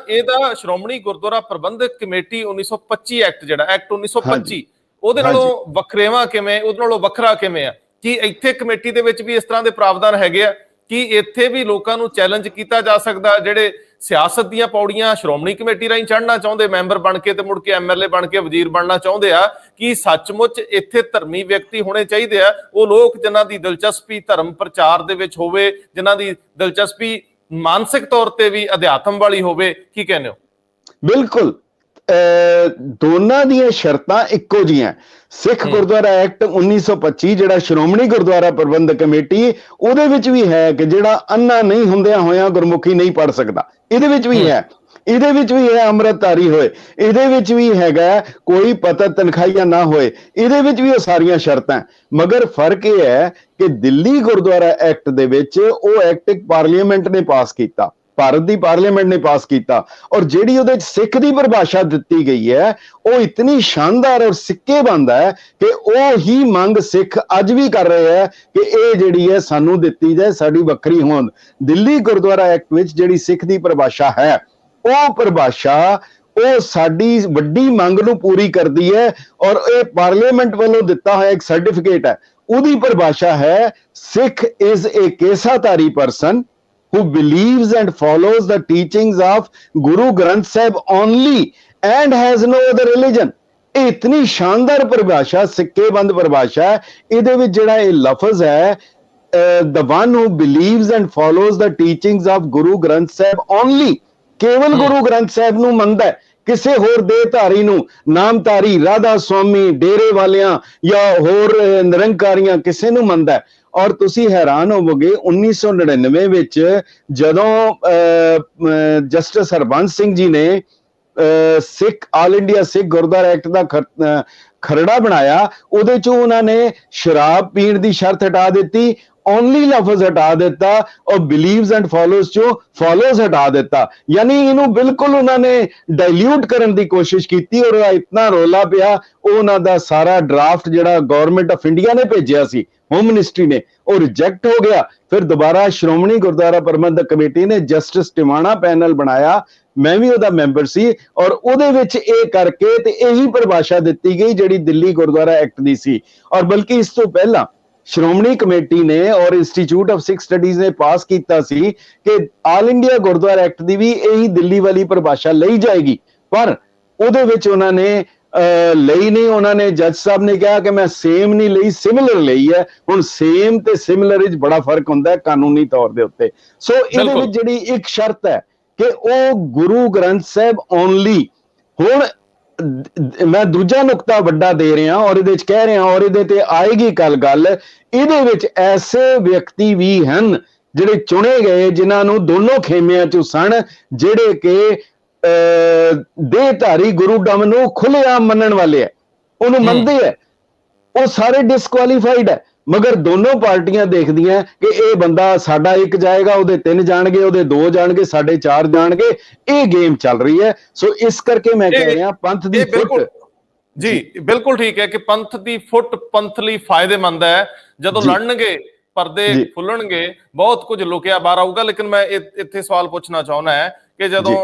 ਇਹਦਾ ਸ਼੍ਰੋਮਣੀ ਗੁਰਦੁਆਰਾ ਪ੍ਰਬੰਧਕ ਕਮੇਟੀ 1925 ਐਕਟ, ਜਿਹੜਾ ਐਕਟ 1925, ਉਹਦੇ ਨਾਲੋਂ ਵੱਖਰੇਵਾ ਕਿਵੇਂ, ਉਹਦੇ ਨਾਲੋਂ ਵੱਖਰਾ ਕਿਵੇਂ ਆ? ਕੀ ਇੱਥੇ ਕਮੇਟੀ ਦੇ ਵਿੱਚ ਵੀ ਇਸ ਤਰ੍ਹਾਂ ਦੇ ਪ੍ਰਾਵਧਾਨ ਹੈਗੇ ਆ? ਕੀ ਇੱਥੇ ਵੀ ਲੋਕਾਂ ਨੂੰ ਚੈਲੰਜ ਕੀਤਾ ਜਾ ਸਕਦਾ, ਜਿਹੜੇ ਸਿਆਸਤ ਦੀਆਂ ਪੌੜੀਆਂ ਸ਼੍ਰੋਮਣੀ ਕਮੇਟੀ ਰਾਹੀਂ ਚੜ੍ਹਨਾ ਚਾਹੁੰਦੇ, ਮੈਂਬਰ ਬਣ ਕੇ ਤੇ ਮੁੜ ਕੇ ਐਮਐਲਏ ਬਣ ਕੇ ਵਜ਼ੀਰ ਬਣਨਾ ਚਾਹੁੰਦੇ ਆ, ਕੀ ਸੱਚਮੁੱਚ ਇੱਥੇ ਧਰਮੀ ਵਿਅਕਤੀ ਹੋਣੇ ਚਾਹੀਦੇ ਆ? ਉਹ ਲੋਕ ਜਿਨ੍ਹਾਂ ਦੀ ਦਿਲਚਸਪੀ ਧਰਮ ਪ੍ਰਚਾਰ ਦੇ ਵਿੱਚ ਹੋਵੇ, ਜਿਨ੍ਹਾਂ ਦੀ ਦਿਲਚਸਪੀ ਮਾਨਸਿਕ ਤੌਰ ਤੇ ਵੀ ਅਧਿਆਤਮ ਵਾਲੀ ਹੋਵੇ, ਕੀ ਕਹਿੰਦੇ ਹੋ? ਬਿਲਕੁਲ, ਦੋਨਾਂ ਦੀਆਂ ਸ਼ਰਤਾਂ ਇੱਕੋ ਜਿਹੀਆਂ। ਸਿੱਖ ਗੁਰਦੁਆਰਾ ਐਕਟ 1925 ਜਿਹੜਾ ਸ਼੍ਰੋਮਣੀ ਗੁਰਦੁਆਰਾ ਪ੍ਰਬੰਧਕ ਕਮੇਟੀ, ਉਹਦੇ ਵਿੱਚ ਵੀ ਹੈ ਕਿ ਜਿਹੜਾ ਅੰਨਾ ਨਹੀਂ ਹੁੰਦਿਆਂ ਹੋਇਆਂ ਗੁਰਮੁਖੀ ਨਹੀਂ ਪੜ੍ਹ ਸਕਦਾ, ਇਹਦੇ ਵਿੱਚ ਵੀ ਹੈ। ਇਹਦੇ ਵਿੱਚ ਵੀ ਹੈ ਅੰਮ੍ਰਿਤਧਾਰੀ ਹੋਏ, ਇਹਦੇ ਵਿੱਚ ਵੀ ਹੈਗਾ ਕੋਈ ਪਤਾ ਤਨਖਾਹੀਆ ਨਾ ਹੋਏ, ਇਹਦੇ ਵਿੱਚ ਵੀ ਉਹ ਸਾਰੀਆਂ ਸ਼ਰਤਾਂ। ਮਗਰ ਫਰਕ ਇਹ ਹੈ ਕਿ ਦਿੱਲੀ ਗੁਰਦੁਆਰਾ ਐਕਟ ਦੇ ਵਿੱਚ ਉਹ ਐਕਟ ਇੱਕ ਪਾਰਲੀਮੈਂਟ ਨੇ ਪਾਸ ਕੀਤਾ, ਭਾਰਤ ਦੀ ਪਾਰਲੀਮੈਂਟ ਨੇ ਪਾਸ ਕੀਤਾ, ਔਰ ਜਿਹੜੀ ਉਹਦੇ ਚ ਸਿੱਖ ਦੀ ਪਰਿਭਾਸ਼ਾ ਦਿੱਤੀ ਗਈ ਹੈ ਉਹ ਇਤਨੀ ਸ਼ਾਨਦਾਰ ਔਰ ਸਿੱਕੇ ਬੰਦ ਹੈ ਕਿ ਉਹ ਹੀ ਮੰਗ ਸਿੱਖ ਅੱਜ ਵੀ ਕਰ ਰਹੇ ਹੈ ਕਿ ਇਹ ਜਿਹੜੀ ਹੈ ਸਾਨੂੰ ਦਿੱਤੀ ਜਾਏ, ਸਾਡੀ ਵੱਖਰੀ ਹੋਂਦ। ਦਿੱਲੀ ਗੁਰਦੁਆਰਾ ਐਕਟ ਵਿੱਚ ਜਿਹੜੀ ਸਿੱਖ ਦੀ ਪਰਿਭਾਸ਼ਾ ਹੈ ਉਹ ਪਰਿਭਾਸ਼ਾ ਉਹ ਸਾਡੀ ਵੱਡੀ ਮੰਗ ਨੂੰ ਪੂਰੀ ਕਰਦੀ ਹੈ, ਔਰ ਇਹ ਪਾਰਲੀਮੈਂਟ ਵੱਲੋਂ ਦਿੱਤਾ ਹੋਇਆ ਇੱਕ ਸਰਟੀਫਿਕੇਟ ਹੈ। ਉਹਦੀ ਪਰਿਭਾਸ਼ਾ ਹੈ Sikh is a keshdhari person who believes and follows the teachings of Guru Granth Sahib only and has no other religion। ਇਹ ਇਤਨੀ ਸ਼ਾਨਦਾਰ ਪਰਿਭਾਸ਼ਾ, ਸਿੱਕੇਬੰਦ ਪਰਿਭਾਸ਼ਾ ਹੈ। ਇਹਦੇ ਵਿੱਚ ਜਿਹੜਾ ਇਹ ਲਫ਼ਜ਼ ਹੈ the one who believes and follows the teachings of Guru Granth Sahib only, ਕੇਵਲ ਗੁਰੂ ਗ੍ਰੰਥ ਸਾਹਿਬ ਨੂੰ ਮੰਨਦਾ ਹੈ, ਕਿਸੇ ਹੋਰ ਦੇਹਧਾਰੀ ਨੂੰ, ਨਾਮਧਾਰੀ, ਰਾਧਾ ਸੁਆਮੀ, ਡੇਰੇ ਵਾਲਿਆਂ ਜਾਂ ਹੋਰ ਨਿਰੰਕਾਰੀਆਂ ਕਿਸੇ ਨੂੰ ਮੰਨਦਾ ਹੈ। ਔਰ ਤੁਸੀਂ ਹੈਰਾਨ ਹੋਵੋਗੇ 1999 ਵਿੱਚ ਜਦੋਂ ਜਸਟਿਸ ਹਰਬੰਸ ਸਿੰਘ ਜੀ ਨੇ ਸਿੱਖ ਆਲ ਇੰਡੀਆ ਸਿੱਖ ਗੁਰਦੁਆਰਾ ਐਕਟ ਦਾ ਖਰੜਾ ਬਣਾਇਆ, ਉਹਦੇ ਚੋਂ ਉਹਨਾਂ ਨੇ ਸ਼ਰਾਬ ਪੀਣ ਦੀ ਸ਼ਰਤ ਹਟਾ ਦਿੱਤੀ, ਓਨਲੀ ਲਫ਼ਜ਼ ਹਟਾ ਦਿੱਤਾ, ਔਰ ਬਿਲੀਵਸ ਐਂਡ ਫੋਲੋਜ਼ ਚੋਂ ਫੋਲੋਜ਼ ਹਟਾ ਦਿੱਤਾ। ਯਾਨੀ ਇਹਨੂੰ ਬਿਲਕੁਲ ਉਹਨਾਂ ਨੇ ਡਾਇਲਿਊਟ ਕਰਨ ਦੀ ਕੋਸ਼ਿਸ਼ ਕੀਤੀ, ਔਰ ਇਤਨਾ ਰੋਲਾ ਪਿਆ। ਉਹਨਾਂ ਦਾ ਸਾਰਾ ਡਰਾਫਟ ਜਿਹੜਾ ਗਵਰਨਮੈਂਟ ਆਫ ਇੰਡੀਆ ਨੇ ਭੇਜਿਆ ਸੀ, ਹੋਮ ਮਿਨਿਸਟਰੀ ਨੇ, ਉਹ ਰਿਜੈਕਟ ਹੋ ਗਿਆ। ਫਿਰ ਦੁਬਾਰਾ ਸ਼੍ਰੋਮਣੀ ਗੁਰਦੁਆਰਾ ਪ੍ਰਬੰਧਕ ਕਮੇਟੀ ਨੇ ਜਸਟਿਸ ਟਿਵਾਣਾ ਪੈਨਲ ਬਣਾਇਆ, ਮੈਂ ਵੀ ਉਹਦਾ ਮੈਂਬਰ ਸੀ, ਔਰ ਉਹਦੇ ਵਿੱਚ ਇਹ ਕਰਕੇ ਤੇ ਇਹੀ ਪਰਿਭਾਸ਼ਾ ਦਿੱਤੀ ਗਈ ਜਿਹੜੀ ਦਿੱਲੀ ਗੁਰਦੁਆਰਾ ਐਕਟ ਦੀ ਸੀ। ਔਰ ਬਲਕਿ ਇਸ ਤੋਂ ਪਹਿਲਾਂ ਸ਼੍ਰੋਮਣੀ ਕਮੇਟੀ ਨੇ ਔਰ ਇੰਸਟੀਚਿਊਟ ਆਫ ਸਿੱਖ ਸਟੱਡੀਜ਼ ਨੇ ਪਾਸ ਕੀਤਾ ਸੀ ਕਿ ਆਲ ਇੰਡੀਆ ਗੁਰਦੁਆਰਾ ਐਕਟ ਦੀ ਵੀ ਇਹੀ ਦਿੱਲੀ ਵਾਲੀ ਪਰਿਭਾਸ਼ਾ ਲਈ ਜਾਏਗੀ, ਪਰ ਉਹਦੇ ਵਿੱਚ ਉਹਨਾਂ ਨੇ ਲਈ ਨਹੀਂ। ਉਹਨਾਂ ਨੇ, ਜੱਜ ਸਾਹਿਬ ਨੇ ਕਿਹਾ ਕਿ ਮੈਂ ਸੇਮ ਨਹੀਂ ਲਈ, ਸਿਮਿਲਰ ਲਈ ਹੈ। ਹੁਣ ਸੇਮ ਤੇ ਸਿਮਿਲਰ ਵਿੱਚ ਬੜਾ ਫਰਕ ਹੁੰਦਾ ਹੈ ਕਾਨੂੰਨੀ ਤੌਰ ਦੇ ਉੱਤੇ। ਸੋ ਇਹਦੇ ਵਿੱਚ ਜਿਹੜੀ ਇੱਕ ਸ਼ਰਤ ਹੈ ਕਿ ਉਹ ਗੁਰੂ ਗ੍ਰੰਥ ਸਾਹਿਬ ਓਨਲੀ। ਹੁਣ ਮੈਂ ਦੂਜਾ ਨੁਕਤਾ ਵੱਡਾ ਦੇ ਰਿਹਾ ਔਰ ਇਹਦੇ ਚ ਕਹਿ ਰਿਹਾ, ਔਰ ਇਹਦੇ ਤੇ ਆਏਗੀ ਕੱਲ ਗੱਲ, ਇਹਦੇ ਵਿੱਚ ਐਸੇ ਵਿਅਕਤੀ ਵੀ ਹਨ ਜਿਹੜੇ ਚੁਣੇ ਗਏ ਜਿਨ੍ਹਾਂ ਨੂੰ ਦੋਨੋਂ ਖੇਮਿਆਂ ਚੋਂ ਸਨ, ਜਿਹੜੇ ਕਿ ਦੇਹਧਾਰੀ ਗੁਰੂ ਡੰਮ ਨੂੰ ਖੁੱਲ੍ਹੇਆਮ ਮੰਨਣ ਵਾਲੇ ਹੈ, ਉਹਨੂੰ ਮੰਨਦੇ ਹੈ, ਉਹ ਸਾਰੇ ਡਿਸਕੁਆਲੀਫਾਈਡ ਹੈ। ਮਗਰ ਦੋਨੋਂ ਪਾਰਟੀਆਂ ਦੇਖਦੀਆਂ ਕਿ ਇਹ ਬੰਦਾ ਸਾਡਾ ਇੱਕ ਜਾਏਗਾ, ਉਹਦੇ 3 ਜਾਣਗੇ, ਉਹਦੇ 2 ਜਾਣਗੇ, ਸਾਡੇ 4 ਜਾਣਗੇ। ਇਹ ਗੇਮ ਚੱਲ ਰਹੀ ਹੈ। ਸੋ ਇਸ ਕਰਕੇ ਮੈਂ ਕਹਿ ਰਿਹਾ ਪੰਥ ਦੀ ਫੁੱਟ। ਜੀ ਬਿਲਕੁਲ ਠੀਕ ਹੈ ਕਿ ਪੰਥ ਦੀ ਫੁੱਟ ਪੰਥ ਲਈ ਫਾਇਦੇਮੰਦ ਹੈ। ਜਦੋਂ ਲੜਨਗੇ, ਪਰਦੇ ਖੁੱਲਣਗੇ, ਬਹੁਤ ਕੁਝ ਲੁਕਿਆ ਬਾਹਰ ਆਊਗਾ। ਲੇਕਿਨ ਮੈਂ ਇੱਥੇ ਸਵਾਲ ਪੁੱਛਣਾ ਚਾਹੁੰਦਾ ਹੈ ਕਿ ਜਦੋਂ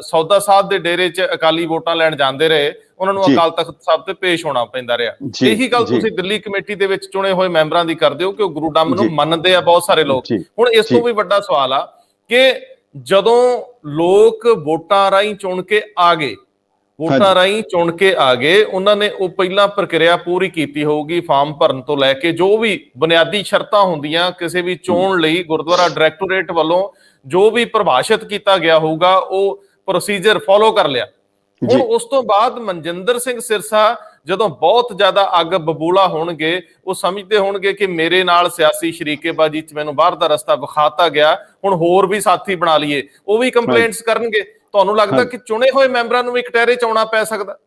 ਸੌਦਾ ਸਾਹਿਬ ਦੇ ਡੇਰੇ 'ਚ ਅਕਾਲੀ ਵੋਟਾਂ ਲੈਣ ਜਾਂਦੇ ਰਹੇ, ਉਹਨਾਂ ਨੂੰ ਅਕਾਲ ਤਖਤ ਸਾਹਿਬ ਤੇ ਪੇਸ਼ ਹੋਣਾ ਪੈਂਦਾ ਰਿਹਾ। ਇਹੀ ਗੱਲ ਤੁਸੀਂ ਦਿੱਲੀ ਕਮੇਟੀ ਦੇ ਵਿੱਚ ਚੁਣੇ ਹੋਏ ਮੈਂਬਰਾਂ ਦੀ ਕਰਦੇ ਹੋ ਕਿ ਉਹ ਗੁਰੂ ਡੰਮ ਨੂੰ ਮੰਨਦੇ ਆ ਬਹੁਤ ਸਾਰੇ ਲੋਕ। ਹੁਣ ਇਸ ਤੋਂ ਵੀ ਵੱਡਾ ਸਵਾਲ ਆ ਕਿ ਜਦੋਂ ਲੋਕ ਵੋਟਾਂ ਰਾਹੀਂ ਚੁਣ ਕੇ ਆ ਗਏ, ਉਹਨਾਂ ਨੇ ਉਹ ਪਹਿਲਾਂ ਪ੍ਰਕਿਰਿਆ ਪੂਰੀ ਕੀਤੀ ਹੋਊਗੀ, ਫਾਰਮ ਭਰਨ ਤੋਂ ਲੈ ਕੇ ਜੋ ਵੀ ਬੁਨਿਆਦੀ ਸ਼ਰਤਾਂ ਹੁੰਦੀਆਂ ਕਿਸੇ ਵੀ ਚੋਣ ਲਈ ਗੁਰਦੁਆਰਾ ਡਾਇਰੈਕਟੋਰੇਟ ਵੱਲੋਂ ਜੋ ਵੀ ਪਰਿਭਾਸ਼ਿਤ ਕੀਤਾ ਗਿਆ ਹੋਊਗਾ ਉਹ ਪ੍ਰੋਸੀਜਰ ਫੋਲੋ ਕਰ ਲਿਆ। ਹੁਣ ਉਸ ਤੋਂ ਬਾਅਦ ਮਨਜਿੰਦਰ ਸਿੰਘ ਸਿਰਸਾ ਜਦੋਂ ਬਹੁਤ ਜ਼ਿਆਦਾ ਅੱਗ ਬਬੂਲਾ ਹੋਣਗੇ, ਉਹ ਸਮਝਦੇ ਹੋਣਗੇ ਕਿ ਮੇਰੇ ਨਾਲ ਸਿਆਸੀ ਸ਼ਰੀਕੇਬਾਜ਼ੀ 'ਚ ਮੈਨੂੰ ਬਾਹਰ ਦਾ ਰਸਤਾ ਵਿਖਾਤਾ ਗਿਆ, ਹੁਣ ਹੋਰ ਵੀ ਸਾਥੀ ਬਣਾ ਲਈਏ, ਉਹ ਵੀ ਕੰਪਲੇਂਟਸ ਕਰਨਗੇ। ਤੁਹਾਨੂੰ ਲੱਗਦਾ ਕਿ ਚੁਣੇ ਹੋਏ ਮੈਂਬਰਾਂ ਨੂੰ ਵੀ ਕਟਹਿਰੇ 'ਚ ਆਉਣਾ ਪੈ ਸਕਦਾ?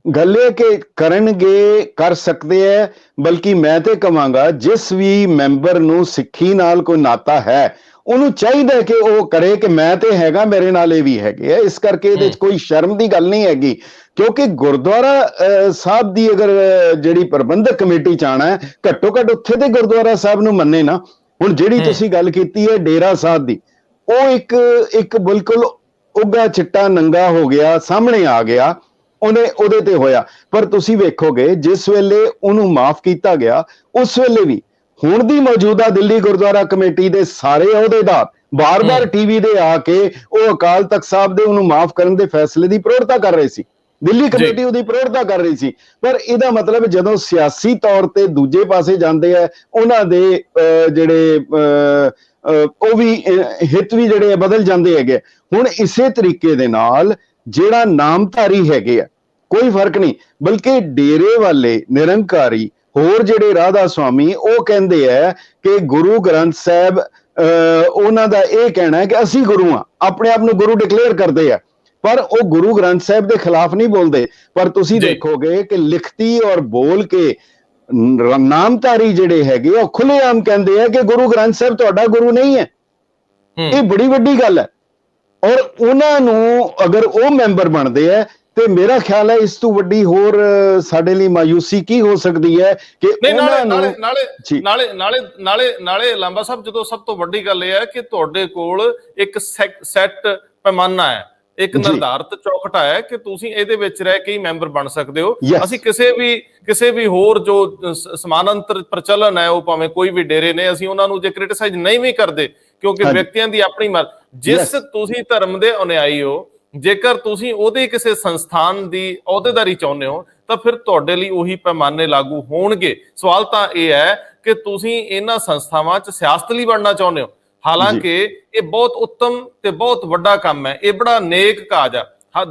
ਗੱਲ ਇਹ ਕਿ ਕਰਨਗੇ, ਕਰ ਸਕਦੇ ਹੈ। ਬਲਕਿ ਮੈਂ ਤੇ ਕਹਾਂਗਾ ਜਿਸ ਵੀ ਮੈਂਬਰ ਨੂੰ ਸਿੱਖੀ ਨਾਲ ਕੋਈ ਨਾਤਾ ਹੈ ਉਹਨੂੰ ਚਾਹੀਦਾ ਕਿ ਉਹ ਕਰੇ ਕਿ ਮੈਂ ਤੇ ਹੈਗਾ, ਮੇਰੇ ਨਾਲ ਇਹ ਵੀ ਹੈਗੇ ਆ। ਇਸ ਕਰਕੇ ਇਹਦੇ 'ਚ ਕੋਈ ਸ਼ਰਮ ਦੀ ਗੱਲ ਨਹੀਂ ਹੈਗੀ, ਕਿਉਂਕਿ ਗੁਰਦੁਆਰਾ ਸਾਹਿਬ ਦੀ ਅਗਰ ਜਿਹੜੀ ਪ੍ਰਬੰਧਕ ਕਮੇਟੀ 'ਚ ਆਉਣਾ ਹੈ, ਘੱਟੋ ਘੱਟ ਉੱਥੇ ਤੇ ਗੁਰਦੁਆਰਾ ਸਾਹਿਬ ਨੂੰ ਮੰਨੇ ਨਾ। ਹੁਣ ਜਿਹੜੀ ਤੁਸੀਂ ਗੱਲ ਕੀਤੀ ਹੈ ਡੇਰਾ ਸਾਹਿਬ ਦੀ, ਉਹ ਇੱਕ ਬਿਲਕੁਲ ਉੱਗਾ ਚਿੱਟਾ ਨੰਗਾ ਹੋ ਗਿਆ, ਸਾਹਮਣੇ ਆ ਗਿਆ, ਉਹਦੇ ਤੇ ਹੋਇਆ। ਪਰ ਤੁਸੀਂ ਵੇਖੋਗੇ ਜਿਸ ਵੇਲੇ ਉਹਨੂੰ ਮਾਫ ਕੀਤਾ ਗਿਆ, ਉਸ ਵੇਲੇ ਵੀ ਹੁਣ ਦੀ ਮੌਜੂਦਾ ਦਿੱਲੀ ਗੁਰਦੁਆਰਾ ਕਮੇਟੀ ਦੇ ਸਾਰੇ ਅਹੁਦੇਦਾਰ ਬਾਰ-ਬਾਰ ਟੀਵੀ ਦੇ ਆ ਕੇ ਉਹ ਅਕਾਲ ਤਖਤ ਸਾਹਿਬ ਦੇ ਉਹਨੂੰ ਮਾਫ ਕਰਨ ਦੇ ਫੈਸਲੇ ਦੀ ਪ੍ਰੋੜਤਾ ਕਰ ਰਹੇ ਸੀ। ਦਿੱਲੀ ਕਮੇਟੀ ਉਹਦੀ ਪ੍ਰੋੜਤਾ ਕਰ ਰਹੀ ਸੀ। ਪਰ ਇਹਦਾ ਮਤਲਬ ਜਦੋਂ ਸਿਆਸੀ ਤੌਰ ਤੇ ਦੂਜੇ ਪਾਸੇ ਜਾਂਦੇ ਆ, ਉਹਨਾਂ ਦੇ ਜਿਹੜੇ ਉਹ ਵੀ ਹਿੱਤ ਵੀ ਜਿਹੜੇ ਬਦਲ ਜਾਂਦੇ ਹੈਗੇ। ਹੁਣ ਇਸੇ ਤਰੀਕੇ ਦੇ ਨਾਲ ਜਿਹੜਾ ਨਾਮਧਾਰੀ ਹੈਗੇ ਆ, ਕੋਈ ਫਰਕ ਨਹੀਂ, ਬਲਕਿ ਡੇਰੇ ਵਾਲੇ, ਨਿਰੰਕਾਰੀ, ਹੋਰ ਜਿਹੜੇ ਰਾਧਾ ਸੁਆਮੀ, ਉਹ ਕਹਿੰਦੇ ਹੈ ਕਿ ਗੁਰੂ ਗ੍ਰੰਥ ਸਾਹਿਬ ਉਹਨਾਂ ਦਾ ਇਹ ਕਹਿਣਾ ਹੈ ਕਿ ਅਸੀਂ ਗੁਰੂ ਹਾਂ, ਆਪਣੇ ਆਪ ਨੂੰ ਗੁਰੂ ਡਿਕਲੇਅਰ ਕਰਦੇ ਆ। ਪਰ ਉਹ ਗੁਰੂ ਗ੍ਰੰਥ ਸਾਹਿਬ ਦੇ ਖਿਲਾਫ ਨਹੀਂ ਬੋਲਦੇ। ਪਰ ਤੁਸੀਂ ਜੀ ਦੇਖੋਗੇ ਕਿ ਲਿਖਤੀ ਔਰ ਬੋਲ ਕੇ ਨਾਮਧਾਰੀ ਜਿਹੜੇ ਹੈਗੇ ਉਹ ਖੁੱਲੇਆਮ ਕਹਿੰਦੇ ਆ ਕਿ ਗੁਰੂ ਗ੍ਰੰਥ ਸਾਹਿਬ ਤੁਹਾਡਾ ਗੁਰੂ ਨਹੀਂ ਹੈ। ਇਹ ਬੜੀ ਵੱਡੀ ਗੱਲ ਹੈ। ਔਰ ਉਹਨਾਂ ਨੂੰ ਅਗਰ ਉਹ ਮੈਂਬਰ ਬਣਦੇ ਆ ਤੇ ਮੇਰਾ ਖਿਆਲ ਹੈ ਇਸ ਤੋਂ ਵੱਡੀ ਹੋਰ ਸਾਡੇ ਲਈ ਮਾਯੂਸੀ ਕੀ ਹੋ ਸਕਦੀ ਹੈ ਕਿ ਉਹਨਾਂ ਨੂੰ ਨਾਲੇ ਲਾਂਬਾ ਸਾਹਿਬ, ਜਦੋਂ ਸਭ ਤੋਂ ਵੱਡੀ ਗੱਲ ਇਹ ਹੈ ਕਿ ਤੁਹਾਡੇ ਕੋਲ ਇੱਕ ਸੈੱਟ ਪੈਮਾਨਾ ਹੈ, ਇੱਕ ਨਿਰਧਾਰਤ ਚੌਕਟਾ ਹੈ ਕਿ ਤੁਸੀਂ ਇਹਦੇ ਵਿੱਚ ਰਹਿ ਕੇ ਹੀ ਮੈਂਬਰ ਬਣ ਸਕਦੇ ਹੋ। ਅਸੀਂ ਕਿਸੇ ਵੀ ਹੋਰ ਜੋ ਸਮਾਨਾਂਤਰ ਪ੍ਰਚਲਨ ਹੈ, ਉਹ ਭਾਵੇਂ ਕੋਈ ਵੀ ਡੇਰੇ ਨੇ, ਅਸੀਂ ਉਹਨਾਂ ਨੂੰ ਜੇ ਕ੍ਰਿਟਿਸਾਈਜ਼ ਨਹੀਂ ਵੀ ਕਰਦੇ, ਕਿਉਂਕਿ ਵਿਅਕਤੀਆਂ ਦੀ ਆਪਣੀ ਜਿਸ ਤੁਸੀਂ ਧਰਮ ਦੇ ਅਨੁਯਾਈ ਹੋ, ਜੇਕਰ ਤੁਸੀਂ ਉਹਦੇ ਕਿਸੇ ਸੰਸਥਾਨ ਦੀ ਅਹੁਦੇਦਾਰੀ ਚਾਹੁੰਦੇ ਹੋ ਤਾਂ ਫਿਰ ਤੁਹਾਡੇ ਲਈ ਉਹੀ ਪੈਮਾਨੇ ਲਾਗੂ ਹੋਣਗੇ। ਸਵਾਲ ਤਾਂ ਇਹ ਹੈ ਕਿ ਤੁਸੀਂ ਇਹਨਾਂ ਸੰਸਥਾਵਾਂ 'ਚ ਸਿਆਸਤ ਲਈ ਬਣਨਾ ਚਾਹੁੰਦੇ ਹੋ। ਹਾਲਾਂਕਿ ਇਹ ਬਹੁਤ ਉੱਤਮ ਤੇ ਬਹੁਤ ਵੱਡਾ ਕੰਮ ਹੈ, ਇਹ ਬੜਾ ਨੇਕ ਕਾਜ ਆ।